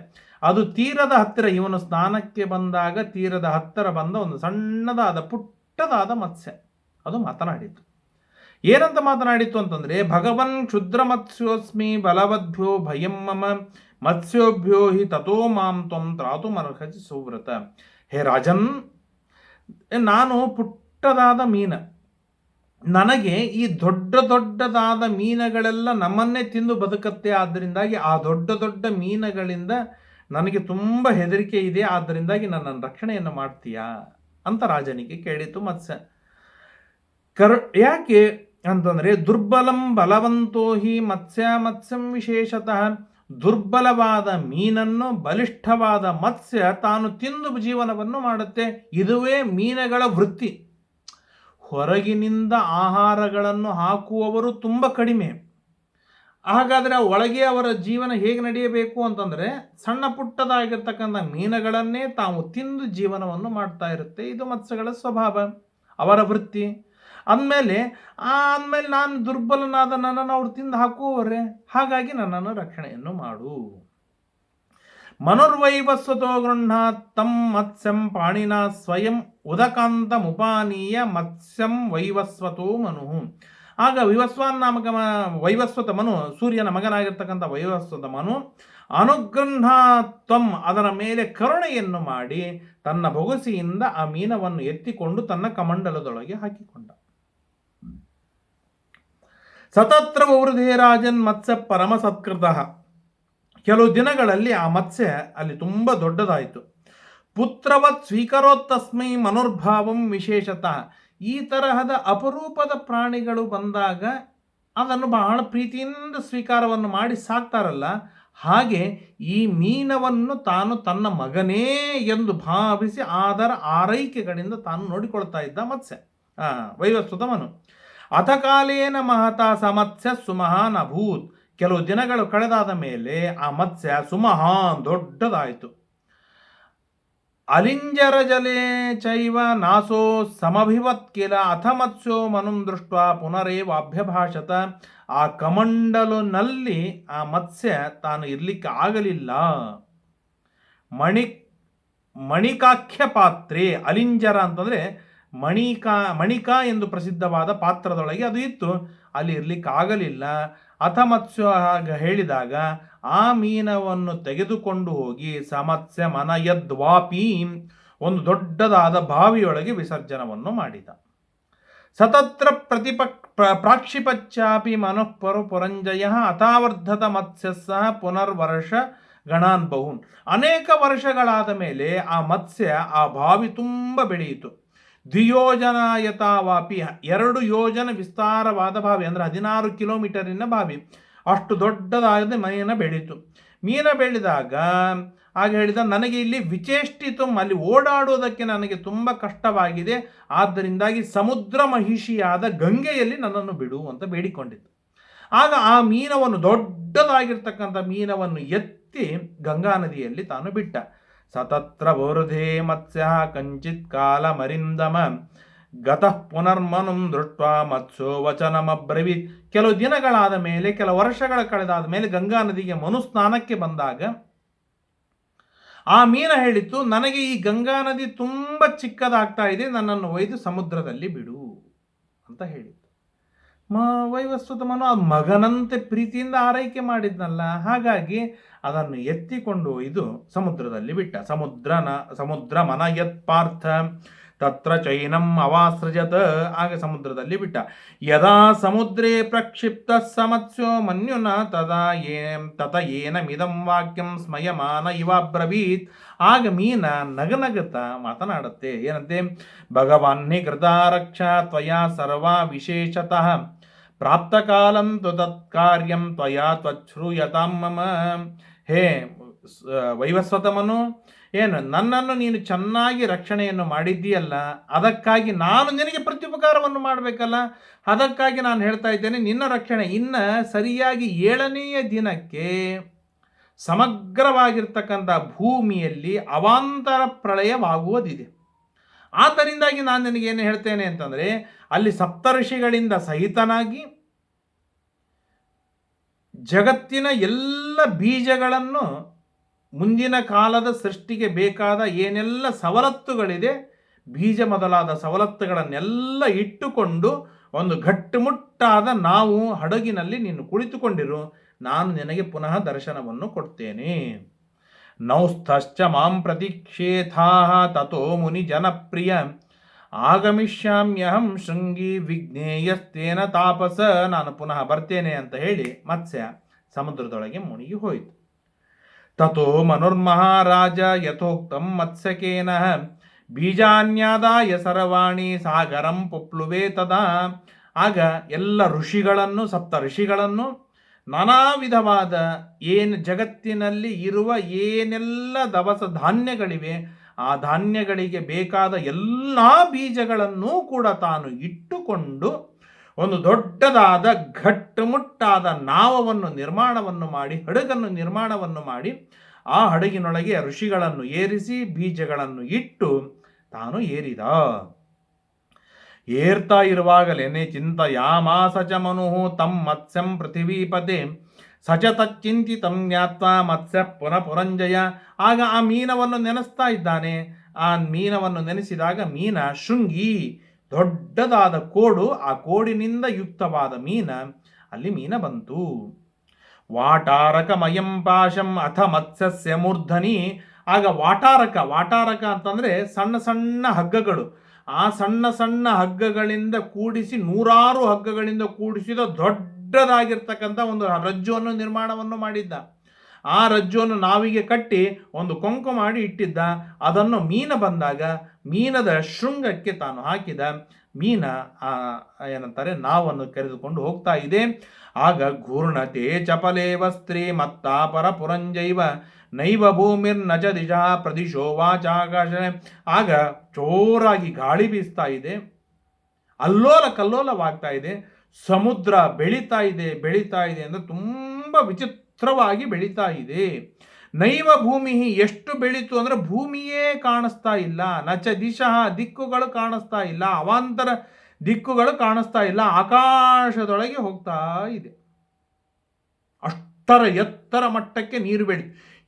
ಅದು ತೀರದ ಹತ್ತಿರ. ಇವನು ಸ್ನಾನಕ್ಕೆ ಬಂದಾಗ ತೀರದ ಹತ್ತಿರ ಬಂದ ಒಂದು ಸಣ್ಣದಾದ ಪುಟ್ಟದಾದ ಮತ್ಸ್ಯ ಅದು ಮಾತನಾಡಿತು. ಏನಂತ ಮಾತನಾಡಿತ್ತು ಅಂತಂದರೆ, ಭಗವನ್ ಕ್ಷುದ್ರ ಮತ್ಸ್ಯೋಸ್ಮಿ ಬಲವದ್ಭ್ಯೋ ಭಯಂ ಮಮ ಮತ್ಸ್ಯೋಭ್ಯೋ ಹಿ ತಥೋ ಮಾಂ ತ್ವಂ ತ್ರಾತುಮರ್ಹಸಿ ಸುವ್ರತ. ಹೇ ರಾಜನ್, ನಾನು ಪುಟ್ಟದಾದ ಮೀನ, ನನಗೆ ಈ ದೊಡ್ಡ ದೊಡ್ಡದಾದ ಮೀನುಗಳೆಲ್ಲ ನಮ್ಮನ್ನೇ ತಿಂದು ಬದುಕತ್ತೆ. ಆದ್ದರಿಂದಾಗಿ ಆ ದೊಡ್ಡ ದೊಡ್ಡ ಮೀನುಗಳಿಂದ ನನಗೆ ತುಂಬ ಹೆದರಿಕೆ ಇದೆ. ಆದ್ದರಿಂದಾಗಿ ನನ್ನನ್ನು ರಕ್ಷಣೆಯನ್ನು ಮಾಡ್ತೀಯಾ ಅಂತ ರಾಜನಿಗೆ ಕೇಳಿತು ಮತ್ಸ್ಯ. ಯಾಕೆ ಅಂತಂದರೆ, ದುರ್ಬಲಂ ಬಲವಂತೋ ಹಿ ಮತ್ಸ್ಯಂ ವಿಶೇಷತಃ. ದುರ್ಬಲವಾದ ಮೀನನ್ನು ಬಲಿಷ್ಠವಾದ ಮತ್ಸ್ಯ ತಾನು ತಿಂದು ಜೀವನವನ್ನು ಮಾಡುತ್ತೆ. ಇದುವೇ ಮೀನುಗಳ ವೃತ್ತಿ. ಹೊರಗಿನಿಂದ ಆಹಾರಗಳನ್ನು ಹಾಕುವವರು ತುಂಬ ಕಡಿಮೆ. ಹಾಗಾದರೆ ಒಳಗೆ ಅವರ ಜೀವನ ಹೇಗೆ ನಡೆಯಬೇಕು ಅಂತಂದರೆ, ಸಣ್ಣ ಪುಟ್ಟದಾಗಿರ್ತಕ್ಕಂಥ ಮೀನುಗಳನ್ನೇ ತಾವು ತಿಂದು ಜೀವನವನ್ನು ಮಾಡ್ತಾ ಇರುತ್ತೆ. ಇದು ಮತ್ಸ್ಯಗಳ ಸ್ವಭಾವ, ಅವರ ವೃತ್ತಿ. ಅಂದಮೇಲೆ ನಾನು ದುರ್ಬಲನಾದ ನನ್ನನ್ನು ಅವ್ರು ತಿಂದು ಹಾಕುವವರೇ, ಹಾಗಾಗಿ ನನ್ನನ್ನು ರಕ್ಷಣೆಯನ್ನು ಮಾಡು. ಮನುರ್ವೈವಸ್ವತೋ ಗೃಹಾತ್ ತಂ ಮತ್ಸ್ಯಂ ಪಾಣಿನ ಸ್ವಯಂ ಉದಕಾಂತ ಮುಪಾನೀಯ ಮತ್ಸ್ಯಂ ವೈವಸ್ವತೋ ಮನು. ಆಗ ವಿವಸ್ವಾನ್ ನಾಮಕ ವೈವಸ್ವತ ಮನು, ಸೂರ್ಯನ ಮಗನಾಗಿರ್ತಕ್ಕಂಥ ವೈವಸ್ವತ ಮನು, ಅನುಗೃಹಾತ್ವಂ ಅದರ ಮೇಲೆ ಕರುಣೆಯನ್ನು ಮಾಡಿ ತನ್ನ ಬೊಗಸೆಯಿಂದ ಆ ಮೀನವನ್ನು ಎತ್ತಿಕೊಂಡು ತನ್ನ ಕಮಂಡಲದೊಳಗೆ ಹಾಕಿಕೊಂಡ. ಸತತ್ರ ವೃಧೇ ರಾಜನ್ ಮತ್ಸ್ಯ ಪರಮ ಸತ್ಕೃತ. ಕೆಲವು ದಿನಗಳಲ್ಲಿ ಆ ಮತ್ಸ್ಯ ಅಲ್ಲಿ ತುಂಬ ದೊಡ್ಡದಾಯಿತು. ಪುತ್ರವತ್ ಸ್ವೀಕರೋತ್ತಸ್ಮೈ ಮನುರ್ಭಾವಂ ವಿಶೇಷತಃ. ಈ ತರಹದ ಅಪರೂಪದ ಪ್ರಾಣಿಗಳು ಬಂದಾಗ ಅದನ್ನು ಬಹಳ ಪ್ರೀತಿಯಿಂದ ಸ್ವೀಕಾರವನ್ನು ಮಾಡಿ ಸಾಕ್ತಾರಲ್ಲ, ಹಾಗೆ ಈ ಮೀನವನ್ನು ತಾನು ತನ್ನ ಮಗನೇ ಎಂದು ಭಾವಿಸಿ ಅದರ ಆರೈಕೆಗಳಿಂದ ತಾನು ನೋಡಿಕೊಳ್ತಾ ಇದ್ದ ಮತ್ಸ್ಯ ವೈವಸ್ವತ ಮನು. ಅಥಕಾಲೇನ ಮಹತಾ ಸಮತ್ಸ್ಯ ಸುಮಹಾನ್ ಅಭೂತ್. ಕೆಲವು ದಿನಗಳು ಕಳೆದಾದ ಮೇಲೆ ಆ ಮತ್ಸ್ಯ ಸುಮಹಾನ್ ದೊಡ್ಡದಾಯಿತು. ಅಲಿಂಜರ ಜಲೇ ಚೈವ ನಾಸೋ ಸಮಭಿವತ್ ಕಿಲ ಅಥ ಮತ್ಸ್ಯೋ ಮನುಂ ದೃಷ್ಟ ಪುನರೇವಾಭ್ಯಭಾಷತ. ಆ ಕಮಂಡಲನಲ್ಲಿ ಆ ಮತ್ಸ್ಯ ತಾನು ಇರಲಿಕ್ಕೆ ಆಗಲಿಲ್ಲ. ಮಣಿಕಾಖ್ಯ ಪಾತ್ರೆ, ಅಲಿಂಜರ ಅಂತಂದರೆ ಮಣಿಕಾ ಎಂದು ಪ್ರಸಿದ್ಧವಾದ ಪಾತ್ರದೊಳಗೆ ಅದು ಇತ್ತು, ಅಲ್ಲಿ ಇರಲಿಕ್ಕೆ ಆಗಲಿಲ್ಲ. ಅಥ ಮತ್ಸ್ಯ ಹೇಳಿದಾಗ ಆ ಮೀನವನ್ನು ತೆಗೆದುಕೊಂಡು ಹೋಗಿ ಸಮತ್ಸ್ಯ ಮನಯದ್ವಾಪಿ, ಒಂದು ದೊಡ್ಡದಾದ ಬಾವಿಯೊಳಗೆ ವಿಸರ್ಜನವನ್ನು ಮಾಡಿದ. ಸತತ್ರ ಪ್ರಾಕ್ಷಿಪಚ್ಚಾಪಿ ಮನಃಪರು ಪುರಂಜಯ ಅಥಾವರ್ಧತ ಮತ್ಸ್ಯ ಸಹ ಪುನರ್ವರ್ಷ ಗಣಾನ್ ಬಹುನ್. ಅನೇಕ ವರ್ಷಗಳಾದ ಮೇಲೆ ಆ ಮತ್ಸ್ಯ ಆ ಬಾವಿ ತುಂಬ ಬೆಳೆಯಿತು. ದ್ವಿಯೋಜನಾಯತಾವಾಪಿ, 2 ಯೋಜನ ವಿಸ್ತಾರವಾದ ಬಾವಿ, ಅಂದರೆ 16 ಕಿಲೋಮೀಟರಿನ ಬಾವಿ, ಅಷ್ಟು ದೊಡ್ಡದಾದ ಮೀನ ಬೆಳೀತು. ಮೀನ ಬೆಳೆದಾಗ ಆಗ ಹೇಳಿದ, ನನಗೆ ಇಲ್ಲಿ ವಿಚೇಷ್ಟಿತು, ಅಲ್ಲಿ ಓಡಾಡುವುದಕ್ಕೆ ನನಗೆ ತುಂಬ ಕಷ್ಟವಾಗಿದೆ, ಆದ್ದರಿಂದಾಗಿ ಸಮುದ್ರ ಮಹಿಷಿಯಾದ ಗಂಗೆಯಲ್ಲಿ ನನ್ನನ್ನು ಬಿಡು ಅಂತ ಬೇಡಿಕೊಂಡಿತ್ತು. ಆಗ ಆ ಮೀನವನ್ನು, ದೊಡ್ಡದಾಗಿರ್ತಕ್ಕಂಥ ಮೀನವನ್ನು ಎತ್ತಿ ಗಂಗಾ ನದಿಯಲ್ಲಿ ತಾನು ಬಿಟ್ಟ. ಸತತ್ರ ವೃಧೇ ಮತ್ಸ್ಯ ಕಂಚಿತ್ ಕಾಲ ಮರಿಂದಮ ಗತಃ ಪುನರ್ಮನುಂ ದೃಷ್ಟ ಮತ್ಸ್ಯೋ ವಚನಮಬ್ರವೀತ್. ಕೆಲವು ದಿನಗಳಾದ ಮೇಲೆ, ಕೆಲವು ವರ್ಷಗಳ ಕಳೆದಾದ ಮೇಲೆ ಗಂಗಾ ನದಿಗೆ ಮನು ಸ್ನಾನಕ್ಕೆ ಬಂದಾಗ ಆ ಮೀನ ಹೇಳಿತ್ತು, ನನಗೆ ಈ ಗಂಗಾ ನದಿ ತುಂಬ ಚಿಕ್ಕದಾಗ್ತಾ ಇದೆ, ನನ್ನನ್ನು ಒಯ್ದು ಸಮುದ್ರದಲ್ಲಿ ಬಿಡು ಅಂತ ಹೇಳಿತ್ತು. ವೈವಸ್ವತ ಮನು ಆ ಮಗನಂತೆ ಪ್ರೀತಿಯಿಂದ ಆರೈಕೆ ಮಾಡಿದ್ನಲ್ಲ, ಹಾಗಾಗಿ ಅದನ್ನು ಎತ್ತಿಕೊಂಡು ಒಯ್ದು ಸಮುದ್ರದಲ್ಲಿ ಬಿಟ್ಟ. ಸಮುದ್ರ ಮನಯತ್ ಪಾರ್ಥ ತತ್ರ ಚೈನಂ ಅವಾಸೃಜತ್. ಆಗ ಸಮುದ್ರದಲ್ಲಿ ಬಿಟ್ಟ. ಯದಾ ಸಮುದ್ರೇ ಪ್ರಕ್ಷಿಪ್ತ ಸಮತ್ಸ್ಯೋ ಮನ್ಯುನ ತತ ಏನ ವಾಕ್ಯಂ ಸ್ಮಯಮಾನ ಇವಾಬ್ರವೀತ್. ಆಗ ಮೀನ ನಗನಗತ ಮಾತನಾಡುತ್ತೆ. ಏನಂತೆ? ಭಗವಾನ್ ಕೃತಾ ರಕ್ಷಾ ತ್ವಯಾ ಸರ್ವಾ ವಿಶೇಷತಃ ಪ್ರಾಪ್ತ ಕಾಲಂ ತು ತತ್ಕಾರ್ಯಂ ತ್ವಯಾ ತ್ವಚ್ಛ್ರೂಯತಾಂ ಮಮ. ಹೇ ವೈವಸ್ವತಮನು, ಏನು ನನ್ನನ್ನು ನೀನು ಚೆನ್ನಾಗಿ ರಕ್ಷಣೆಯನ್ನು ಮಾಡಿದ್ದೀಯಲ್ಲ, ಅದಕ್ಕಾಗಿ ನಾನು ನಿನಗೆ ಪ್ರತ್ಯುಪಕಾರವನ್ನು ಮಾಡಬೇಕಲ್ಲ, ಅದಕ್ಕಾಗಿ ನಾನು ಹೇಳ್ತಾ ಇದ್ದೇನೆ, ನಿನ್ನ ರಕ್ಷಣೆ ಇನ್ನು ಸರಿಯಾಗಿ 7ನೆಯ ದಿನಕ್ಕೆ ಸಮಗ್ರವಾಗಿರ್ತಕ್ಕಂಥ ಭೂಮಿಯಲ್ಲಿ ಅವಾಂತರ ಪ್ರಳಯವಾಗುವುದಿದೆ. ಆದ್ದರಿಂದಾಗಿ ನಾನು ನಿನಗೇನು ಹೇಳ್ತೇನೆ ಅಂತಂದರೆ, ಅಲ್ಲಿ ಸಪ್ತಋಷಿಗಳಿಂದ ಸಹಿತನಾಗಿ ಜಗತ್ತಿನ ಎಲ್ಲ ಬೀಜಗಳನ್ನು, ಮುಂದಿನ ಕಾಲದ ಸೃಷ್ಟಿಗೆ ಬೇಕಾದ ಏನೆಲ್ಲ ಸವಲತ್ತುಗಳಿದೆ, ಬೀಜ ಮೊದಲಾದ ಸವಲತ್ತುಗಳನ್ನೆಲ್ಲ ಇಟ್ಟುಕೊಂಡು ಒಂದು ಗಟ್ಟುಮುಟ್ಟಾದ ನಾವು ಹಡಗಿನಲ್ಲಿ ನೀನು ಕುಳಿತುಕೊಂಡಿರು, ನಾನು ನಿನಗೆ ಪುನಃ ದರ್ಶನವನ್ನು ಕೊಡ್ತೇನೆ. ನೌಸ್ಥಶ್ಚ ಮಾಂ ಪ್ರತೀಕ್ಷೇಥಾ ತಥೋ ಮುನಿ ಜನಪ್ರಿಯ ಆಗಮಿಷ್ಯಾಮ್ಯಹಂ ಶೃಂಗಿ ವಿಘ್ನೇಯಸ್ತೇನ ತಾಪಸ. ನಾನು ಪುನಃ ಬರ್ತೇನೆ ಅಂತ ಹೇಳಿ ಮತ್ಸ್ಯ ಸಮುದ್ರದೊಳಗೆ ಮುಳುಗಿ ಹೋಯಿತು. ತಥೋ ಮನುರ್ಮಹಾರಾಜ ಯಥೋಕ್ತಂ ಮತ್ಸ್ಯಕೇನ ಬೀಜಾನ್ಯಾದಾಯ ಸರ್ವಾಣಿ ಸಾಗರಂ ಪುಪ್ಲುವೆ ತದಾ. ಆಗ ಎಲ್ಲ ಋಷಿಗಳನ್ನು, ಸಪ್ತ ಋಷಿಗಳನ್ನು, ನಾನಾ ವಿಧವಾದ ಜಗತ್ತಿನಲ್ಲಿ ಇರುವ ಏನೆಲ್ಲ ದವಸ ಧಾನ್ಯಗಳಿವೆ, ಆ ಧಾನ್ಯಗಳಿಗೆ ಬೇಕಾದ ಎಲ್ಲ ಬೀಜಗಳನ್ನೂ ಕೂಡ ತಾನು ಇಟ್ಟುಕೊಂಡು ಒಂದು ದೊಡ್ಡದಾದ ಗಟ್ಟುಮುಟ್ಟಾದ ನಾವವನ್ನು ನಿರ್ಮಾಣವನ್ನು ಮಾಡಿ, ಹಡಗನ್ನು ನಿರ್ಮಾಣವನ್ನು ಮಾಡಿ, ಆ ಹಡಗಿನೊಳಗೆ ಋಷಿಗಳನ್ನು ಏರಿಸಿ ಬೀಜಗಳನ್ನು ಇಟ್ಟು ತಾನು ಏರಿದ. ಏರ್ತಾ ಇರುವಾಗಲೇನೆ ಚಿಂತಯಾಮಾಸ ಚ ಮನುಃ ತಂ ಮತ್ಸ್ಯಂ ಪೃಥಿವೀಪತೆ ಸಚ ತಚ್ಚಿಂತಿತಂ ಜ್ಞಾತ್ವಾ ಮತ್ಸ್ಯ ಪುನಃ ಪುರಂಜಯ. ಆಗ ಆ ಮೀನವನ್ನು ನೆನೆಸ್ತಾ ಇದ್ದಾನೆ. ಆ ಮೀನವನ್ನು ನೆನೆಸಿದಾಗ ಮೀನ ಶೃಂಗಿ, ದೊಡ್ಡದಾದ ಕೋಡು, ಆ ಕೋಡಿನಿಂದ ಯುಕ್ತವಾದ ಮೀನ, ಅಲ್ಲಿ ಮೀನ ಬಂತು. ವಾಟಾರಕಮಯಂ ಪಾಶಂ ಅಥ ಮತ್ಸ್ಯಸ್ಯ ಮೂರ್ಧನಿ. ಆಗ ವಾಟಾರಕ ಅಂತಂದ್ರೆ ಸಣ್ಣ ಸಣ್ಣ ಹಗ್ಗಗಳು. ಆ ಸಣ್ಣ ಸಣ್ಣ ಹಗ್ಗಗಳಿಂದ ಕೂಡಿಸಿ, ನೂರಾರು ಹಗ್ಗಗಳಿಂದ ಕೂಡಿಸಿದ ದೊಡ್ಡದಾಗಿರ್ತಕ್ಕಂಥ ಒಂದು ರಜ್ಜುವನ್ನು ನಿರ್ಮಾಣವನ್ನು ಮಾಡಿದ್ದ. ಆ ರಜ್ಜುವನ್ನು ನಾವಿಗೆ ಕಟ್ಟಿ ಒಂದು ಕೊಂಕು ಮಾಡಿ ಇಟ್ಟಿದ್ದ. ಅದನ್ನು ಮೀನ ಬಂದಾಗ ಮೀನದ ಶೃಂಗಕ್ಕೆ ತಾನು ಹಾಕಿದ. ಮೀನ ಏನಂತಾರೆ ನಾವನ್ನು ಕರೆದುಕೊಂಡು ಹೋಗ್ತಾ ಇದೆ. ಆಗ ಘೂರ್ಣತೆ ಚಪಲೇ ವಸ್ತ್ರೀ ಮತ್ತಾಪರ ಪುರಂಜೈವ ನೈವ ಭೂಮಿರ್ನ ಚ ದಿಶಾ ಪ್ರದಿಶೋ ವಾಚಾಕಾಶ. ಆಗ ಜೋರಾಗಿ ಗಾಳಿ ಬೀಸ್ತಾ ಇದೆ, ಅಲ್ಲೋಲ ಕಲ್ಲೋಲವಾಗ್ತಾ ಇದೆ. ಸಮುದ್ರ ಬೆಳೀತಾ ಇದೆ ಅಂದರೆ ತುಂಬ ವಿಚಿತ್ರವಾಗಿ ಬೆಳೀತಾ ಇದೆ. ನೈವ ಭೂಮಿ, ಎಷ್ಟು ಬೆಳೀತು ಅಂದರೆ ಭೂಮಿಯೇ ಕಾಣಿಸ್ತಾ ಇಲ್ಲ. ನಚ ದಿಶಃ, ದಿಕ್ಕುಗಳು ಕಾಣಿಸ್ತಾ ಇಲ್ಲ. ಅವಾಂತರ ದಿಕ್ಕುಗಳು ಕಾಣಿಸ್ತಾ ಇಲ್ಲ. ಆಕಾಶದೊಳಗೆ ಹೋಗ್ತಾ ಇದೆ. ಅಷ್ಟರ ಎತ್ತರ ಮಟ್ಟಕ್ಕೆ ನೀರು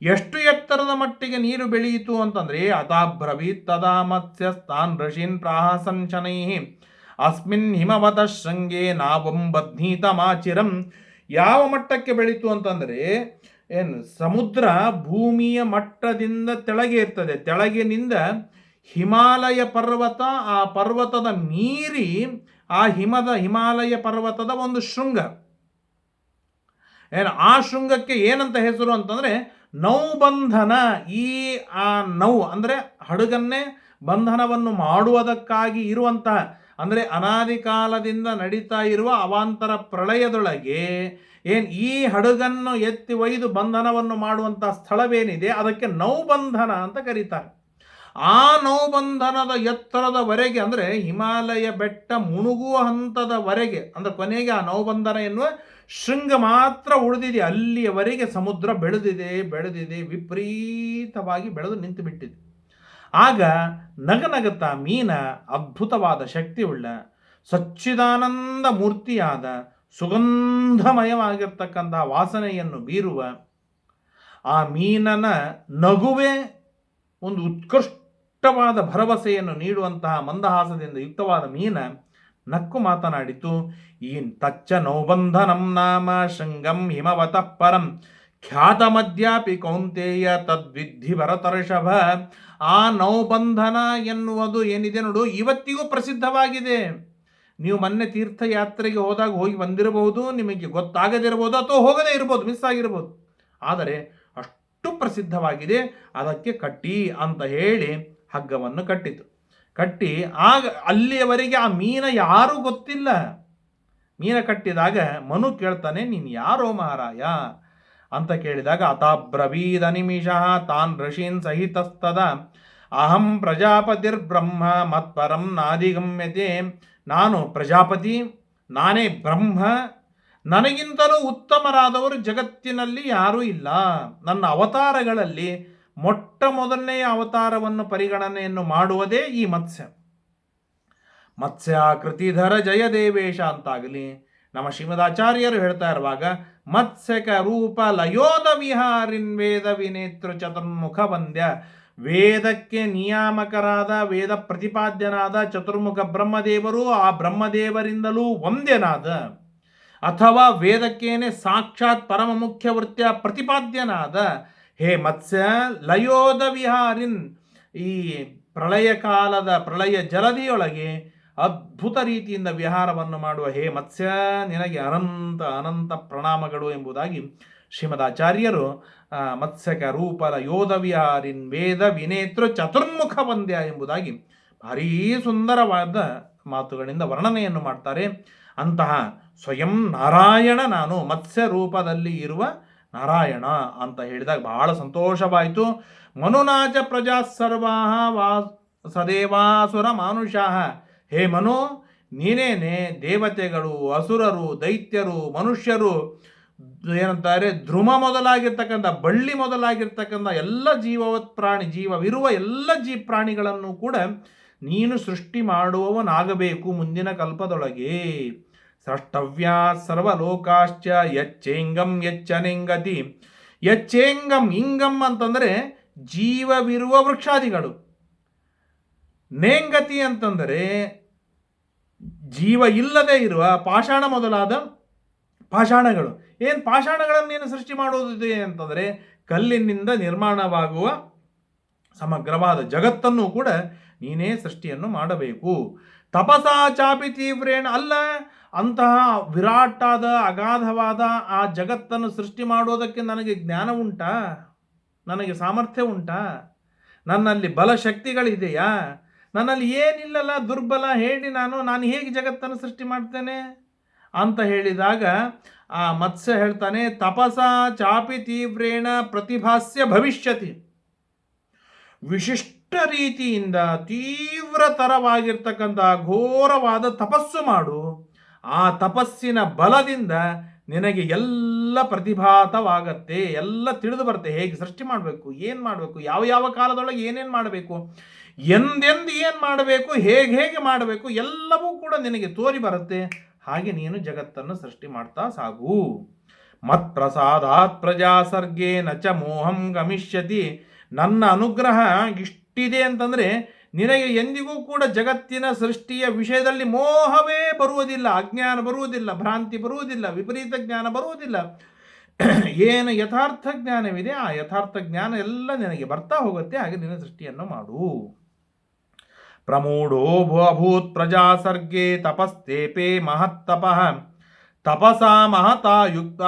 ಎಷ್ಟು ಎತ್ತರದ ಮಟ್ಟಿಗೆ ನೀರು ಬೆಳೆಯಿತು ಅಂತಂದ್ರೆ ಅತಾಬ್ರವೀತ್ ತದಾ ಮತ್ಸ್ಯಸ್ತಾನ್ ಋಷೀನ್ ಪ್ರಾಹಸನ್ ಶನೈಃ ಅಸ್ಮಿನ್ ಹಿಮವತ ಶೃಂಗೇ ನಾವಂ ಬಧ್ನೀತಮಾಚಿರಂ. ಯಾವ ಮಟ್ಟಕ್ಕೆ ಬೆಳೀತು ಅಂತಂದ್ರೆ ಸಮುದ್ರ ಭೂಮಿಯ ಮಟ್ಟದಿಂದ ತೆಳಗೆ ಇರ್ತದೆ. ತೆಳಗಿನಿಂದ ಹಿಮಾಲಯ ಪರ್ವತ, ಆ ಪರ್ವತದ ಮೀರಿ ಆ ಹಿಮಾಲಯ ಪರ್ವತದ ಒಂದು ಶೃಂಗ, ಆ ಶೃಂಗಕ್ಕೆ ಏನಂತ ಹೆಸರು ಅಂತಂದ್ರೆ ನೌಬಂಧನ. ಆ ನೌ ಅಂದರೆ ಹಡಗನ್ನೇ ಬಂಧನವನ್ನು ಮಾಡುವುದಕ್ಕಾಗಿ ಇರುವಂತಹ, ಅಂದರೆ ಅನಾದಿ ಕಾಲದಿಂದ ನಡೀತಾ ಇರುವ ಅವಾಂತರ ಪ್ರಳಯದೊಳಗೆ ಈ ಹಡಗನ್ನು ಎತ್ತಿ ಒಯ್ದು ಬಂಧನವನ್ನು ಮಾಡುವಂತಹ ಸ್ಥಳವೇನಿದೆ ಅದಕ್ಕೆ ನೌಬಂಧನ ಅಂತ ಕರೀತಾರೆ. ಆ ನೌಬಂಧನದ ಎತ್ತರದವರೆಗೆ, ಅಂದರೆ ಹಿಮಾಲಯ ಬೆಟ್ಟ ಮುಣುಗುವ ಹಂತದವರೆಗೆ, ಅಂದರೆ ಕೊನೆಗೆ ಆ ನೌಬಂಧನ ಎನ್ನುವ ಶೃಂಗ ಮಾತ್ರ ಉಳಿದಿದೆ. ಅಲ್ಲಿಯವರೆಗೆ ಸಮುದ್ರ ಬೆಳೆದಿದೆ, ವಿಪರೀತವಾಗಿ ಬೆಳೆದು ನಿಂತು ಬಿಟ್ಟಿದೆ. ಆಗ ನಗನಗುತ್ತಾ ಮೀನ ಅದ್ಭುತವಾದ ಶಕ್ತಿಯುಳ್ಳ ಸಚ್ಚಿದಾನಂದ ಮೂರ್ತಿಯಾದ ಸುಗಂಧಮಯವಾಗಿರ್ತಕ್ಕಂತಹ ವಾಸನೆಯನ್ನು ಬೀರುವ ಆ ಮೀನನ ನಗುವೆ ಒಂದು ಉತ್ಕೃಷ್ಟವಾದ ಭರವಸೆಯನ್ನು ನೀಡುವಂತಹ ಮಂದಹಾಸದಿಂದ ಯುಕ್ತವಾದ ಮೀನ ನಕ್ಕು ಮಾತನಾಡಿತು. ಈ ತಚ್ಚ ನೌಬಂಧನಂ ನಾಮ ಶೃಂಗಂ ಹಿಮವತಃ ಪರಂ ಖ್ಯಾತಮದ್ಯಾಪಿ ಕೌಂತೇಯ ತದ್ವಿಧಿ ಭರತರ್ಷಭ. ಆ ನೌಬಂಧನ ಎನ್ನುವುದು ಏನಿದೆ ನೋಡು, ಇವತ್ತಿಗೂ ಪ್ರಸಿದ್ಧವಾಗಿದೆ. ನೀವು ಮೊನ್ನೆ ತೀರ್ಥಯಾತ್ರೆಗೆ ಹೋದಾಗ ಹೋಗಿ ಬಂದಿರಬಹುದು, ನಿಮಗೆ ಗೊತ್ತಾಗದಿರಬಹುದು ಅಥವಾ ಹೋಗದೇ ಇರಬಹುದು, ಮಿಸ್ ಆಗಿರ್ಬೋದು. ಆದರೆ ಅಷ್ಟು ಪ್ರಸಿದ್ಧವಾಗಿದೆ. ಅದಕ್ಕೆ ಕಟ್ಟಿ ಅಂತ ಹೇಳಿ ಹಗ್ಗವನ್ನು ಕಟ್ಟಿ ಆಗ ಅಲ್ಲಿಯವರೆಗೆ ಆ ಮೀನ ಯಾರೂ ಗೊತ್ತಿಲ್ಲ. ಮೀನ ಕಟ್ಟಿದಾಗ ಮನು ಕೇಳ್ತಾನೆ, ನೀನು ಯಾರೋ ಮಹಾರಾಯ ಅಂತ ಕೇಳಿದಾಗ ಅತಾಬ್ರವೀದ ನಿಮಿಷಃ ತಾನ್ ಋಷೀನ್ ಸಹಿತಸ್ತದ ಅಹಂ ಪ್ರಜಾಪತಿರ್ಬ್ರಹ್ಮ ಮತ್ಪರಂ ನಾಧಿಗಮ್ಯತೆ. ನಾನು ಪ್ರಜಾಪತಿ, ನಾನೇ ಬ್ರಹ್ಮ, ನನಗಿಂತಲೂ ಉತ್ತಮರಾದವರು ಜಗತ್ತಿನಲ್ಲಿ ಯಾರೂ ಇಲ್ಲ. ನನ್ನ ಅವತಾರಗಳಲ್ಲಿ ಮೊಟ್ಟ ಮೊದಲನೆಯ ಅವತಾರವನ್ನು ಪರಿಗಣನೆಯನ್ನು ಮಾಡುವುದೇ ಈ ಮತ್ಸ್ಯಾಕೃತಿಧರ ಜಯದೇವೇಶ ಅಂತಾಗಲಿ. ನಮ್ಮ ಶ್ರೀಮದಾಚಾರ್ಯರು ಹೇಳ್ತಾ ಇರುವಾಗ ಮತ್ಸ್ಯಕ ರೂಪ ಲಯೋದ ವಿಹಾರಿನ್ ವೇದ ವಿನೇತೃ ಚತುರ್ಮುಖ ವಂದ್ಯ. ವೇದಕ್ಕೆ ನಿಯಾಮಕರಾದ, ವೇದ ಪ್ರತಿಪಾದ್ಯನಾದ ಚತುರ್ಮುಖ ಬ್ರಹ್ಮದೇವರು, ಆ ಬ್ರಹ್ಮದೇವರಿಂದಲೂ ವಂದ್ಯನಾದ, ಅಥವಾ ವೇದಕ್ಕೇನೆ ಸಾಕ್ಷಾತ್ ಪರಮ ಮುಖ್ಯ ವೃತ್ಯ ಪ್ರತಿಪಾದ್ಯನಾದ ಹೇ ಮತ್ಸ್ಯ ಲಯೋದ ವಿಹಾರಿನ್, ಈ ಪ್ರಳಯ ಕಾಲದ ಪ್ರಳಯ ಜಲದಿಯೊಳಗೆ ಅದ್ಭುತ ರೀತಿಯಿಂದ ವಿಹಾರವನ್ನು ಮಾಡುವ ಹೇ ಮತ್ಸ್ಯ, ನಿನಗೆ ಅನಂತ ಅನಂತ ಪ್ರಣಾಮಗಳು ಎಂಬುದಾಗಿ ಶ್ರೀಮದಾಚಾರ್ಯರು ಮತ್ಸ್ಯಕ ರೂಪ ಲಯೋದ ವಿಹಾರಿನ್ ವೇದ ವಿನೇತೃ ಚತುರ್ಮುಖ ವಂದ್ಯ ಎಂಬುದಾಗಿ ಭಾರೀ ಸುಂದರವಾದ ಮಾತುಗಳಿಂದ ವರ್ಣನೆಯನ್ನು ಮಾಡ್ತಾರೆ. ಅಂತಹ ಸ್ವಯಂ ನಾರಾಯಣ, ನಾನು ಮತ್ಸ್ಯ ರೂಪದಲ್ಲಿ ಇರುವ ನಾರಾಯಣ ಅಂತ ಹೇಳಿದಾಗ ಬಹಳ ಸಂತೋಷವಾಯಿತು. ಮನುನಾಚ ಪ್ರಜಾ ಸರ್ವಾಹ ಸದೇವಾಸುರ ಮಾನುಷಾಹ. ಹೇ ಮನು, ನೀನೇನೆ ದೇವತೆಗಳು, ಅಸುರರು, ದೈತ್ಯರು, ಮನುಷ್ಯರು, ಏನಂತಾರೆ ಧ್ರುವ ಮೊದಲಾಗಿರ್ತಕ್ಕಂಥ, ಬಳ್ಳಿ ಮೊದಲಾಗಿರ್ತಕ್ಕಂಥ ಎಲ್ಲ ಜೀವವತ್ ಪ್ರಾಣಿ, ಜೀವವಿರುವ ಎಲ್ಲ ಪ್ರಾಣಿಗಳನ್ನು ಕೂಡ ನೀನು ಸೃಷ್ಟಿ ಮಾಡುವವನಾಗಬೇಕು ಮುಂದಿನ ಕಲ್ಪದೊಳಗೆ. ಸೃಷ್ಟವ್ಯ ಸರ್ವಲೋಕಾಶ್ಚ ಯಚ್ಚೇಂಗಂ ಯಚ್ಚನೆಂಗತಿ. ಯಚ್ಚೇಂಗಂ, ಇಂಗಂ ಅಂತಂದರೆ ಜೀವವಿರುವ ವೃಕ್ಷಾದಿಗಳು, ನೇಂಗತಿ ಅಂತಂದರೆ ಜೀವ ಇಲ್ಲದೆ ಇರುವ ಪಾಷಾಣ ಮೊದಲಾದ ಪಾಷಾಣಗಳು. ಏನು ಪಾಷಾಣಗಳನ್ನು ನೀನು ಸೃಷ್ಟಿ ಮಾಡುವುದಿದೆ ಅಂತಂದರೆ ಕಲ್ಲಿನಿಂದ ನಿರ್ಮಾಣವಾಗುವ ಸಮಗ್ರವಾದ ಜಗತ್ತನ್ನು ಕೂಡ ನೀನೇ ಸೃಷ್ಟಿಯನ್ನು ಮಾಡಬೇಕು. ತಪಸಾ ಚಾಪಿ ತೀವ್ರೇಣ, ಅಲ್ಲ ಅಂತಹ ವಿರಾಟಾದ ಅಗಾಧವಾದ ಆ ಜಗತ್ತನ್ನು ಸೃಷ್ಟಿ ಮಾಡೋದಕ್ಕೆ ನನಗೆ ಜ್ಞಾನ ಉಂಟಾ? ನನಗೆ ಸಾಮರ್ಥ್ಯ ಉಂಟಾ? ನನ್ನಲ್ಲಿ ಬಲಶಕ್ತಿಗಳಿದೆಯಾ? ನನ್ನಲ್ಲಿ ಏನಿಲ್ಲಲ್ಲ, ದುರ್ಬಲ, ಹೇಳಿ ನಾನು ಹೇಗೆ ಜಗತ್ತನ್ನು ಸೃಷ್ಟಿ ಮಾಡ್ತೇನೆ ಅಂತ ಹೇಳಿದಾಗ ಆ ಮತ್ಸ್ಯ ಹೇಳ್ತಾನೆ, ತಪಸಾ ಚಾಪಿ ತೀವ್ರೇಣ ಪ್ರತಿಭಾಸ್ಯ ಭವಿಷ್ಯತಿ. ವಿಶಿಷ್ಟ ರೀತಿಯಿಂದ ತೀವ್ರತರವಾಗಿರ್ತಕ್ಕಂಥ ಘೋರವಾದ ತಪಸ್ಸು ಮಾಡು. ಆ ತಪಸ್ಸಿನ ಬಲದಿಂದ ನಿನಗೆ ಎಲ್ಲ ಪ್ರತಿಭಾತವಾಗತ್ತೆ, ಎಲ್ಲ ತಿಳಿದು ಬರುತ್ತೆ. ಹೇಗೆ ಸೃಷ್ಟಿ ಮಾಡಬೇಕು, ಏನು ಮಾಡಬೇಕು, ಯಾವ ಯಾವ ಕಾಲದೊಳಗೆ ಏನೇನು ಮಾಡಬೇಕು, ಎಂದೆಂದು ಏನು ಮಾಡಬೇಕು, ಹೇಗೆ ಮಾಡಬೇಕು, ಎಲ್ಲವೂ ಕೂಡ ನಿನಗೆ ತೋರಿ ಬರುತ್ತೆ. ಹಾಗೆ ನೀನು ಜಗತ್ತನ್ನು ಸೃಷ್ಟಿ ಮಾಡ್ತಾ ಸಾಗು. ಮತ್ ಪ್ರಸಾದಾತ್ ಪ್ರಜಾ ಸರ್ಗೇ ನಚ ಮೋಹಂ ಗಮಿಷ್ಯತಿ. ನನ್ನ ಅನುಗ್ರಹ ಇಷ್ಟಿದೆ ಅಂತಂದರೆ ನಿನಗೆ ಎಂದಿಗೂ ಕೂಡ ಜಗತ್ತಿನ ಸೃಷ್ಟಿಯ ವಿಷಯದಲ್ಲಿ ಮೋಹವೇ ಬರುವುದಿಲ್ಲ, ಅಜ್ಞಾನ ಬರುವುದಿಲ್ಲ, ಭ್ರಾಂತಿ ಬರುವುದಿಲ್ಲ, ವಿಪರೀತ ಜ್ಞಾನ ಬರುವುದಿಲ್ಲ. ಏನು ಯಥಾರ್ಥ ಜ್ಞಾನವಿದೆ ಆ ಯಥಾರ್ಥ ಜ್ಞಾನ ಎಲ್ಲ ನಿನಗೆ ಬರ್ತಾ ಹೋಗುತ್ತೆ. ಹಾಗೆ ನಿನ್ನ ಸೃಷ್ಟಿಯನ್ನು ಮಾಡು. ಪ್ರಮೂಢೋ ಅಭೂತ್ ಪ್ರಜಾ ಸರ್ಗೇ ತಪಸ್ತೇಪೇ ಮಹತ್ತಪಃ. ತಪಸಾ ಮಹತಾ ಯುಕ್ತ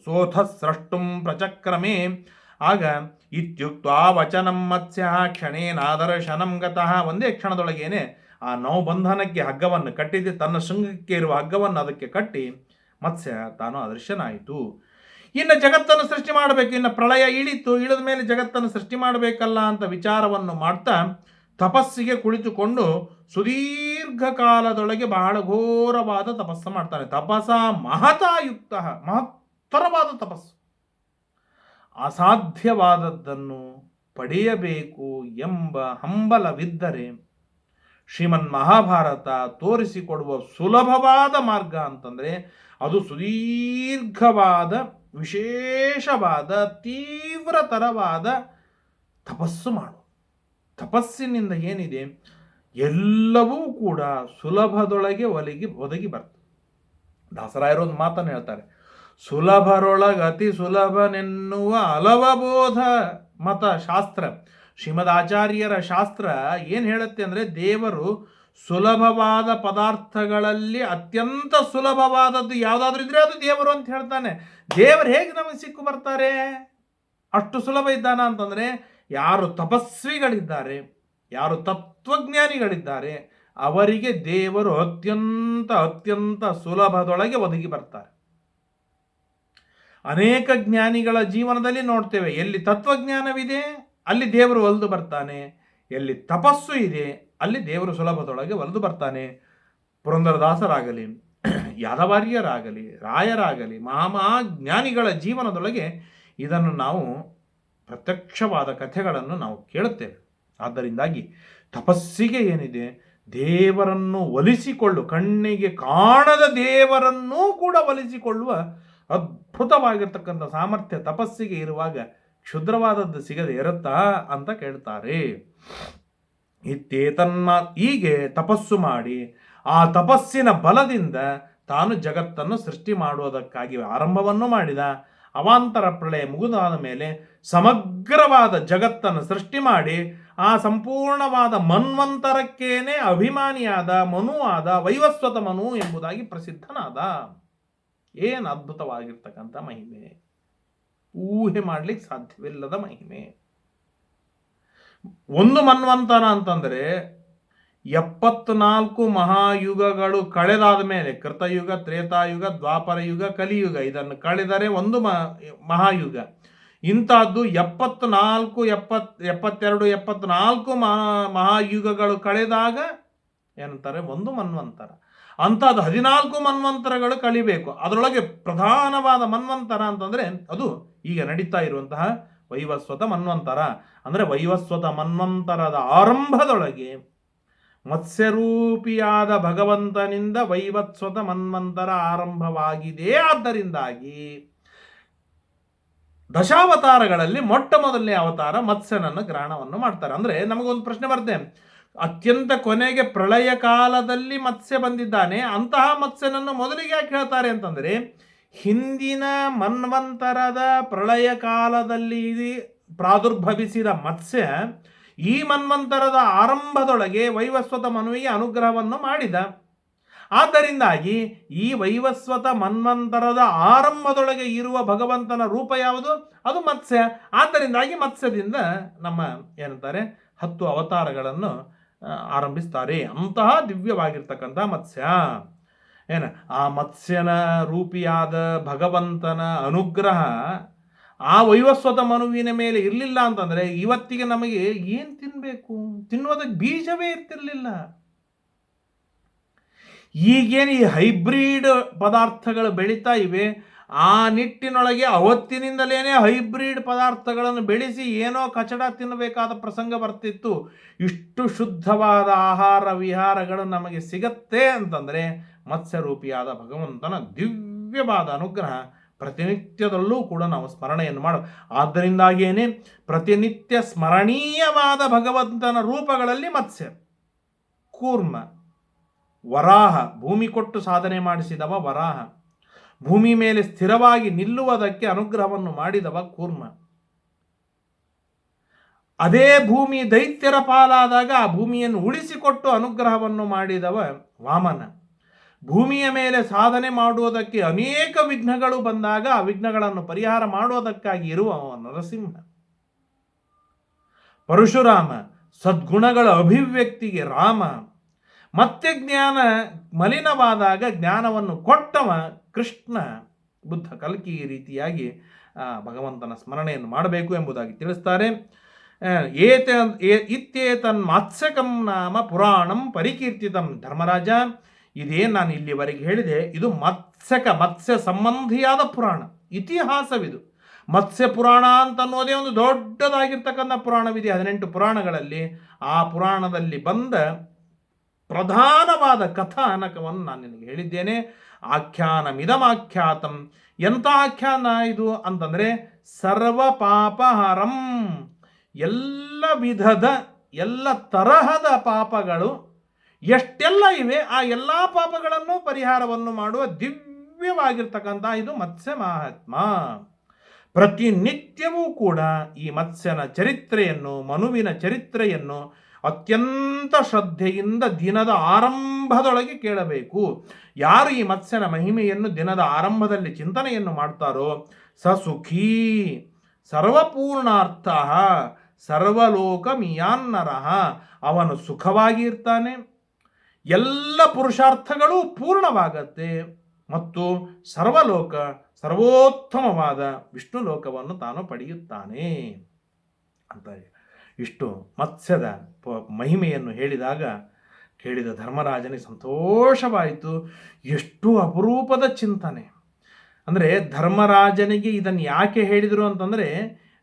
ಸೋಥ ಸ್ರಷ್ಟುಂ ಪ್ರಚಕ್ರಮೇ. ಆಗ ಇತ್ಯುಕ್ತ ವಚನಂ ಮತ್ಸ್ಯ ಕ್ಷಣೇನಾದರ್ಶನಂ ಗತಃ. ಒಂದೇ ಕ್ಷಣದೊಳಗೇನೆ ಆ ನೌಬಂಧನಕ್ಕೆ ಹಗ್ಗವನ್ನು ಕಟ್ಟಿದೆ, ತನ್ನ ಶೃಂಗಕ್ಕೆ ಇರುವ ಹಗ್ಗವನ್ನು ಅದಕ್ಕೆ ಕಟ್ಟಿ ಮತ್ಸ್ಯ ತಾನು ಅದರ್ಶನಾಯಿತು. ಇನ್ನು ಜಗತ್ತನ್ನು ಸೃಷ್ಟಿ ಮಾಡಬೇಕು, ಇನ್ನು ಪ್ರಳಯ ಇಳಿದ ಮೇಲೆ ಜಗತ್ತನ್ನು ಸೃಷ್ಟಿ ಮಾಡಬೇಕಲ್ಲ ಅಂತ ವಿಚಾರವನ್ನು ಮಾಡ್ತಾ ತಪಸ್ಸಿಗೆ ಕುಳಿತುಕೊಂಡು ಸುದೀರ್ಘ ಕಾಲದೊಳಗೆ ಬಹಳ ಘೋರವಾದ ತಪಸ್ಸು ಮಾಡ್ತಾನೆ. ತಪಸ ಮಹತಾಯುಕ್ತ, ಮಹತ್ತರವಾದ ತಪಸ್ಸು. ಅಸಾಧ್ಯವಾದದ್ದನ್ನು ಪಡೆಯಬೇಕು ಎಂಬ ಹಂಬಲವಿದ್ದರೆ ಶ್ರೀಮನ್ ಮಹಾಭಾರತ ತೋರಿಸಿಕೊಡುವ ಸುಲಭವಾದ ಮಾರ್ಗ ಅಂತಂದರೆ ಅದು ಸುದೀರ್ಘವಾದ, ವಿಶೇಷವಾದ, ತೀವ್ರತರವಾದ ತಪಸ್ಸು ಮಾಡು. ತಪಸ್ಸಿನಿಂದ ಏನಿದೆ ಎಲ್ಲವೂ ಕೂಡ ಸುಲಭದೊಳಗೆ ಒದಗಿ ಬರ್ತದೆ. ದಾಸರಾಯರು ಒಂದು ಮಾತನ್ನು ಹೇಳ್ತಾರೆ, ಸುಲಭರೊಳಗೆ ಅತಿ ಸುಲಭನೆನ್ನುವ ಅಲವಬೋಧ ಮತ ಶಾಸ್ತ್ರ. ಶ್ರೀಮದ್ ಆಚಾರ್ಯರ ಶಾಸ್ತ್ರ ಏನು ಹೇಳುತ್ತೆ ಅಂದರೆ, ದೇವರು ಸುಲಭವಾದ ಪದಾರ್ಥಗಳಲ್ಲಿ ಅತ್ಯಂತ ಸುಲಭವಾದದ್ದು ಯಾವುದಾದ್ರೂ ಇದ್ರೆ ಅದು ದೇವರು ಅಂತ ಹೇಳ್ತಾನೆ. ದೇವರು ಹೇಗೆ ನಮಗೆ ಸಿಕ್ಕು ಬರ್ತಾರೆ? ಅಷ್ಟು ಸುಲಭ ಇದ್ದಾನ ಅಂತಂದರೆ, ಯಾರು ತಪಸ್ವಿಗಳಿದ್ದಾರೆ, ಯಾರು ತತ್ವಜ್ಞಾನಿಗಳಿದ್ದಾರೆ, ಅವರಿಗೆ ದೇವರು ಅತ್ಯಂತ ಸುಲಭದೊಳಗೆ ಒದಗಿ ಬರ್ತಾರೆ. ಅನೇಕ ಜ್ಞಾನಿಗಳ ಜೀವನದಲ್ಲಿ ನೋಡ್ತೇವೆ, ಎಲ್ಲಿ ತತ್ವಜ್ಞಾನವಿದೆ ಅಲ್ಲಿ ದೇವರು ಒಲಿದು ಬರ್ತಾನೆ, ಎಲ್ಲಿ ತಪಸ್ಸು ಇದೆ ಅಲ್ಲಿ ದೇವರು ಸುಲಭದೊಳಗೆ ಒಲಿದು ಬರ್ತಾನೆ. ಪುರಂದರದಾಸರಾಗಲಿ, ಯಾದವಾರ್ಯರಾಗಲಿ, ರಾಯರಾಗಲಿ, ಮಹಾಜ್ಞಾನಿಗಳ ಜೀವನದೊಳಗೆ ಇದನ್ನು ನಾವು ಪ್ರತ್ಯಕ್ಷವಾದ ಕಥೆಗಳನ್ನು ನಾವು ಕೇಳುತ್ತೇವೆ. ಆದ್ದರಿಂದಾಗಿ ತಪಸ್ಸಿಗೆ ಏನಿದೆ, ದೇವರನ್ನು ಒಲಿಸಿಕೊಳ್ಳು, ಕಣ್ಣಿಗೆ ಕಾಣದ ದೇವರನ್ನೂ ಕೂಡ ಒಲಿಸಿಕೊಳ್ಳುವ ಅದ್ಭುತವಾಗಿರ್ತಕ್ಕಂಥ ಸಾಮರ್ಥ್ಯ ತಪಸ್ಸಿಗೆ ಇರುವಾಗ ಕ್ಷುದ್ರವಾದದ್ದು ಸಿಗದೆ ಇರುತ್ತಾ ಅಂತ ಕೇಳ್ತಾರೆ. ಹೀಗೆ ತಪಸ್ಸು ಮಾಡಿ ಆ ತಪಸ್ಸಿನ ಬಲದಿಂದ ತಾನು ಜಗತ್ತನ್ನು ಸೃಷ್ಟಿ ಮಾಡುವುದಕ್ಕಾಗಿ ಆರಂಭವನ್ನು ಮಾಡಿದ. ಅವಾಂತರ ಪ್ರಳಯ ಮುಗಿದಾದ ಮೇಲೆ ಸಮಗ್ರವಾದ ಜಗತ್ತನ್ನು ಸೃಷ್ಟಿ ಮಾಡಿ ಆ ಸಂಪೂರ್ಣವಾದ ಮನ್ವಂತರಕ್ಕೇನೆ ಅಭಿಮಾನಿಯಾದ ಮನುವಾದ ವೈವಸ್ವತ ಮನು ಎಂಬುದಾಗಿ ಪ್ರಸಿದ್ಧನಾದ. ಏನು ಅದ್ಭುತವಾಗಿರ್ತಕ್ಕಂಥ ಮಹಿಮೆ, ಊಹೆ ಮಾಡಲಿಕ್ಕೆ ಸಾಧ್ಯವಿಲ್ಲದ ಮಹಿಮೆ. ಒಂದು ಮನ್ವಂತರ ಅಂತಂದರೆ 74 ಮಹಾಯುಗಗಳು ಕಳೆದಾದ ಮೇಲೆ, ಕೃತಯುಗ, ತ್ರೇತಾಯುಗ, ದ್ವಾಪರ ಯುಗ, ಕಲಿಯುಗ, ಇದನ್ನು ಕಳೆದರೆ ಒಂದು ಮಹಾಯುಗ. ಇಂಥದ್ದು 74 ಮಹಾಯುಗಗಳು ಕಳೆದಾಗ ಏನಂತಾರೆ, ಒಂದು ಮನ್ವಂತರ. ಅಂಥದ್ದು 14 ಮನ್ವಂತರಗಳು ಕಳಿಬೇಕು. ಅದರೊಳಗೆ ಪ್ರಧಾನವಾದ ಮನ್ವಂತರ ಅಂತಂದರೆ ಅದು ಈಗ ನಡೀತಾ ಇರುವಂತಹ ವೈವಸ್ವತ ಮನ್ವಂತರ ಅಂದರೆ ವೈವಸ್ವತ ಮನ್ವಂತರದ ಆರಂಭದೊಳಗೆ ಮತ್ಸ್ಯರೂಪಿಯಾದ ಭಗವಂತನಿಂದ ವೈವಸ್ವತ ಮನ್ವಂತರ ಆರಂಭವಾಗಿದೆ. ಆದ್ದರಿಂದಾಗಿ ದಶಾವತಾರಗಳಲ್ಲಿ ಮೊಟ್ಟ ಮೊದಲನೇ ಅವತಾರ ಮತ್ಸ್ಯನನ್ನು ಗ್ರಹಣವನ್ನು ಮಾಡ್ತಾರೆ. ಅಂದರೆ ನಮಗೊಂದು ಪ್ರಶ್ನೆ ಬರುತ್ತೆ, ಅತ್ಯಂತ ಕೊನೆಗೆ ಪ್ರಳಯ ಕಾಲದಲ್ಲಿ ಮತ್ಸ್ಯ ಬಂದಿದ್ದಾನೆ, ಅಂತಹ ಮತ್ಸ್ಯನನ್ನು ಮೊದಲಿಗೆ ಯಾಕೆ ಹೇಳ್ತಾರೆ ಅಂತಂದರೆ, ಹಿಂದಿನ ಮನ್ವಂತರದ ಪ್ರಳಯ ಕಾಲದಲ್ಲಿ ಪ್ರಾದುರ್ಭವಿಸಿದ ಮತ್ಸ್ಯ ಈ ಮನ್ವಂತರದ ಆರಂಭದೊಳಗೆ ವೈವಸ್ವತ ಮನುವಿಗೆ ಅನುಗ್ರಹವನ್ನು ಮಾಡಿದ. ಆದ್ದರಿಂದಾಗಿ ಈ ವೈವಸ್ವತ ಮನ್ವಂತರದ ಆರಂಭದೊಳಗೆ ಇರುವ ಭಗವಂತನ ರೂಪ ಯಾವುದು? ಅದು ಮತ್ಸ್ಯ. ಆದ್ದರಿಂದಾಗಿ ಮತ್ಸ್ಯದಿಂದ ನಮ್ಮ ಏನಂತಾರೆ 10 ಅವತಾರಗಳನ್ನು ಆರಂಭಿಸ್ತಾರೆ. ಅಂತಹ ದಿವ್ಯವಾಗಿರ್ತಕ್ಕಂಥ ಮತ್ಸ್ಯ ಆ ಮತ್ಸ್ಯನ ರೂಪಿಯಾದ ಭಗವಂತನ ಅನುಗ್ರಹ ಆ ವೈವಸ್ವತ ಮನುವಿನ ಮೇಲೆ ಇರಲಿಲ್ಲ ಅಂತಂದರೆ ಇವತ್ತಿಗೆ ನಮಗೆ ಏನು ತಿನ್ನಬೇಕು, ತಿನ್ನುವುದಕ್ಕೆ ಬೀಜವೇ ಇರ್ತಿರ್ಲಿಲ್ಲ. ಈಗೇನು ಈ ಹೈಬ್ರಿಡ್ ಪದಾರ್ಥಗಳು ಬೆಳೀತಾ ಇವೆ, ಆ ನಿಟ್ಟಿನೊಳಗೆ ಅವತ್ತಿನಿಂದಲೇ ಹೈಬ್ರಿಡ್ ಪದಾರ್ಥಗಳನ್ನು ಬೆಳೆಸಿ ಏನೋ ಕಚಡ ತಿನ್ನಬೇಕಾದ ಪ್ರಸಂಗ ಬರ್ತಿತ್ತು. ಇಷ್ಟು ಶುದ್ಧವಾದ ಆಹಾರ ವಿಹಾರಗಳು ನಮಗೆ ಸಿಗತ್ತೆ ಅಂತಂದರೆ ಮತ್ಸ್ಯರೂಪಿಯಾದ ಭಗವಂತನ ದಿವ್ಯವಾದ ಅನುಗ್ರಹ ಪ್ರತಿನಿತ್ಯದಲ್ಲೂ ಕೂಡ ನಾವು ಸ್ಮರಣೆಯನ್ನು ಮಾಡ. ಆದ್ದರಿಂದಾಗಿಯೇ ಪ್ರತಿನಿತ್ಯ ಸ್ಮರಣೀಯವಾದ ಭಗವಂತನ ರೂಪಗಳಲ್ಲಿ ಮತ್ಸ್ಯ, ಕೂರ್ಮ, ವರಾಹ, ಭೂಮಿ ಕೊಟ್ಟು ಸಾಧನೆ ಮಾಡಿಸಿದವ ವರಾಹ, ಭೂಮಿ ಮೇಲೆ ಸ್ಥಿರವಾಗಿ ನಿಲ್ಲುವುದಕ್ಕೆ ಅನುಗ್ರಹವನ್ನು ಮಾಡಿದವ ಕೂರ್ಮ, ಅದೇ ಭೂಮಿ ದೈತ್ಯರ ಪಾಲಾದಾಗ ಆ ಭೂಮಿಯನ್ನು ಉಳಿಸಿಕೊಟ್ಟು ಅನುಗ್ರಹವನ್ನು ಮಾಡಿದವ ವಾಮನ, ಭೂಮಿಯ ಮೇಲೆ ಸಾಧನೆ ಮಾಡುವುದಕ್ಕೆ ಅನೇಕ ವಿಘ್ನಗಳು ಬಂದಾಗ ಆ ವಿಘ್ನಗಳನ್ನು ಪರಿಹಾರ ಮಾಡುವುದಕ್ಕಾಗಿ ಇರುವ ನರಸಿಂಹ, ಪರಶುರಾಮ, ಸದ್ಗುಣಗಳ ಅಭಿವ್ಯಕ್ತಿಗೆ ರಾಮ, ಮತ್ತೆ ಜ್ಞಾನ ಮಲಿನವಾದಾಗ ಜ್ಞಾನವನ್ನು ಕೊಟ್ಟವ ಕೃಷ್ಣ, ಬುದ್ಧ, ಕಲ್ಕಿ. ಈ ರೀತಿಯಾಗಿ ಭಗವಂತನ ಸ್ಮರಣೆಯನ್ನು ಮಾಡಬೇಕು ಎಂಬುದಾಗಿ ತಿಳಿಸ್ತಾರೆ. ಇತ್ಯೇತನ್ ಮಾತ್ಸ್ಯಕಂ ನಾಮ ಪುರಾಣಂ ಪರಿಕೀರ್ತಿತಂ. ಧರ್ಮರಾಜ, ಇದೇನು ನಾನು ಇಲ್ಲಿವರೆಗೆ ಹೇಳಿದೆ ಇದು ಮತ್ಸ್ಯ ಸಂಬಂಧಿಯಾದ ಪುರಾಣ, ಇತಿಹಾಸವಿದು. ಮತ್ಸ್ಯ ಪುರಾಣ ಅಂತ ಅನ್ನೋದೇ ಒಂದು ದೊಡ್ಡದಾಗಿರ್ತಕ್ಕಂಥ ಪುರಾಣವಿದೆ. 18 ಪುರಾಣಗಳಲ್ಲಿ ಆ ಪುರಾಣದಲ್ಲಿ ಬಂದ ಪ್ರಧಾನವಾದ ಕಥಾನಕವನ್ನು ನಾನು ನಿನಗೆ ಹೇಳಿದ್ದೇನೆ. ಆಖ್ಯಾನಮಿದಮಾಖ್ಯಾತಂ. ಎಂಥ ಆಖ್ಯಾನ ಇದು ಅಂತಂದರೆ ಸರ್ವ ಪಾಪಹರಂ. ಎಲ್ಲ ವಿಧದ ಎಲ್ಲ ತರಹದ ಪಾಪಗಳು ಎಷ್ಟೆಲ್ಲ ಇವೆ ಆ ಎಲ್ಲ ಪಾಪಗಳನ್ನು ಪರಿಹಾರವನ್ನು ಮಾಡುವ ದಿವ್ಯವಾಗಿರ್ತಕ್ಕಂಥ ಇದು ಮತ್ಸ್ಯ ಮಹಾತ್ಮ. ಪ್ರತಿನಿತ್ಯವೂ ಕೂಡ ಈ ಮತ್ಸ್ಯನ ಚರಿತ್ರೆಯನ್ನು, ಮನುವಿನ ಚರಿತ್ರೆಯನ್ನು ಅತ್ಯಂತ ಶ್ರದ್ಧೆಯಿಂದ ದಿನದ ಆರಂಭದೊಳಗೆ ಕೇಳಬೇಕು. ಯಾರು ಈ ಮತ್ಸ್ಯನ ಮಹಿಮೆಯನ್ನು ದಿನದ ಆರಂಭದಲ್ಲಿ ಚಿಂತನೆಯನ್ನು ಮಾಡ್ತಾರೋ ಸ ಸುಖೀ ಸರ್ವಪೂರ್ಣಾರ್ಥ ಸರ್ವಲೋಕಮಿಯಾನ್ನರಃ. ಅವನು ಸುಖವಾಗಿ ಇರ್ತಾನೆ, ಎಲ್ಲ ಪುರುಷಾರ್ಥಗಳು ಪೂರ್ಣವಾಗತ್ತೆ ಮತ್ತು ಸರ್ವಲೋಕ ಸರ್ವೋತ್ತಮವಾದ ವಿಷ್ಣು ಲೋಕವನ್ನು ತಾನು ಪಡೆಯುತ್ತಾನೆ ಅಂತ. ಇಷ್ಟು ಮತ್ಸ್ಯದ ಮಹಿಮೆಯನ್ನು ಹೇಳಿದಾಗ ಕೇಳಿದ ಧರ್ಮರಾಜನಿಗೆ ಸಂತೋಷವಾಯಿತು. ಎಷ್ಟು ಅಪರೂಪದ ಚಿಂತನೆ ಅಂದರೆ, ಧರ್ಮರಾಜನಿಗೆ ಇದನ್ನು ಯಾಕೆ ಹೇಳಿದರು ಅಂತಂದರೆ,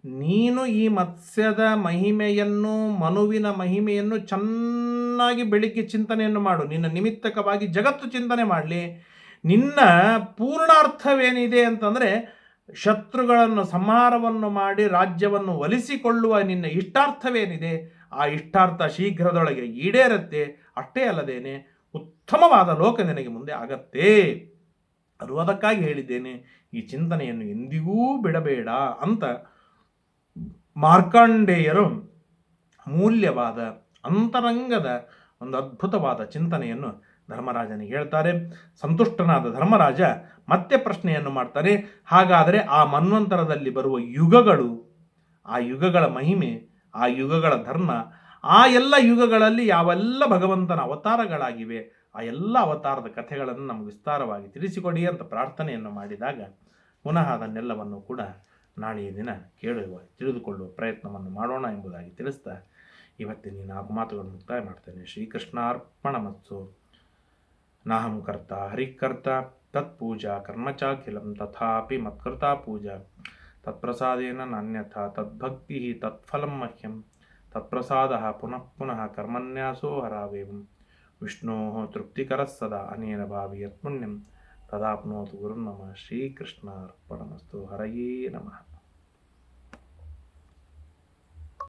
ನೀನು ಈ ಮತ್ಸ್ಯದ ಮಹಿಮೆಯನ್ನು, ಮನುವಿನ ಮಹಿಮೆಯನ್ನು ಚೆನ್ನಾಗಿ ಬೆಳಿಗ್ಗೆ ಚಿಂತನೆಯನ್ನು ಮಾಡು. ನಿನ್ನ ನಿಮಿತ್ತಕವಾಗಿ ಜಗತ್ತು ಚಿಂತನೆ ಮಾಡಲಿ. ನಿನ್ನ ಪೂರ್ಣಾರ್ಥವೇನಿದೆ ಅಂತಂದರೆ, ಶತ್ರುಗಳನ್ನು ಸಂಹಾರವನ್ನು ಮಾಡಿ ರಾಜ್ಯವನ್ನು ಒಲಿಸಿಕೊಳ್ಳುವ ನಿನ್ನ ಇಷ್ಟಾರ್ಥವೇನಿದೆ ಆ ಇಷ್ಟಾರ್ಥ ಶೀಘ್ರದೊಳಗೆ ಈಡೇರುತ್ತೆ. ಅಷ್ಟೇ ಅಲ್ಲದೇನೆ ಉತ್ತಮವಾದ ಲೋಕ ನಿನಗೆ ಮುಂದೆ ಆಗತ್ತೆ ಅನ್ನುವುದಕ್ಕಾಗಿ ಹೇಳಿದ್ದೇನೆ. ಈ ಚಿಂತನೆಯನ್ನು ಎಂದಿಗೂ ಬಿಡಬೇಡ ಅಂತ ಮಾರ್ಕಂಡೇಯರು ಮೂಲ್ಯವಾದ ಅಂತರಂಗದ ಒಂದು ಅದ್ಭುತವಾದ ಚಿಂತನೆಯನ್ನು ಧರ್ಮರಾಜನಿಗೆ ಹೇಳ್ತಾರೆ. ಸಂತುಷ್ಟನಾದ ಧರ್ಮರಾಜ ಮತ್ತೆ ಪ್ರಶ್ನೆಯನ್ನು ಮಾಡ್ತಾರೆ, ಹಾಗಾದರೆ ಆ ಮನ್ವಂತರದಲ್ಲಿ ಬರುವ ಯುಗಗಳು, ಆ ಯುಗಗಳ ಮಹಿಮೆ, ಆ ಯುಗಗಳ ಧರ್ಮ, ಆ ಎಲ್ಲ ಯುಗಗಳಲ್ಲಿ ಯಾವೆಲ್ಲ ಭಗವಂತನ ಅವತಾರಗಳಾಗಿವೆ ಆ ಎಲ್ಲ ಅವತಾರದ ಕಥೆಗಳನ್ನು ನಮಗೆ ವಿಸ್ತಾರವಾಗಿ ತಿಳಿಸಿಕೊಡಿ ಅಂತ ಪ್ರಾರ್ಥನೆಯನ್ನು ಮಾಡಿದಾಗ ಪುನಃ ಅದನ್ನೆಲ್ಲವನ್ನು ಕೂಡ ನಾಳೆಯ ದಿನ ತಿಳಿದುಕೊಳ್ಳುವ ಪ್ರಯತ್ನವನ್ನು ಮಾಡೋಣ ಎಂಬುದಾಗಿ ತಿಳಿಸ್ತಾ ಇವತ್ತಿನ 4 ಮಾತುಗಳನ್ನು ಮುಕ್ತಾಯ ಮಾಡ್ತೇನೆ. ಶ್ರೀಕೃಷ್ಣಾರ್ಪಣಮಸ್ತು. ನಾಹಂ ಕರ್ತ ಹರಿಕರ್ತ ತತ್ಪೂಜಾ ಕರ್ಮಚಾಖಿಲಂ ತಥಾಪಿ ಮತ್ಕೃತಾ ಪೂಜಾ ತತ್ಪ್ರಸಾದೇನ ನಾನ್ಯಥಾ ತದ್ಭಕ್ತಿ ತತ್ಫಲಂ ಮಹ್ಯಂ ತತ್ಪ್ರಸಾದಃ ಪುನಃ ಪುನಃ ಕರ್ಮನ್ಯಾಸೋ ಹರಾವೇವಂ ವಿಷ್ಣೋಃ ತೃಪ್ತಿಕರಃ ಸದಾ ಅನೇನ ಭಾವಿ ಯತ್ಪುಣ್ಯಂ ತದಾಪ್ನೋತು ಗುರುರ್ಮಮ ಶ್ರೀಕೃಷ್ಣಾರ್ಪಣಮಸ್ತು. ಹರಯೇ ನಮಃ.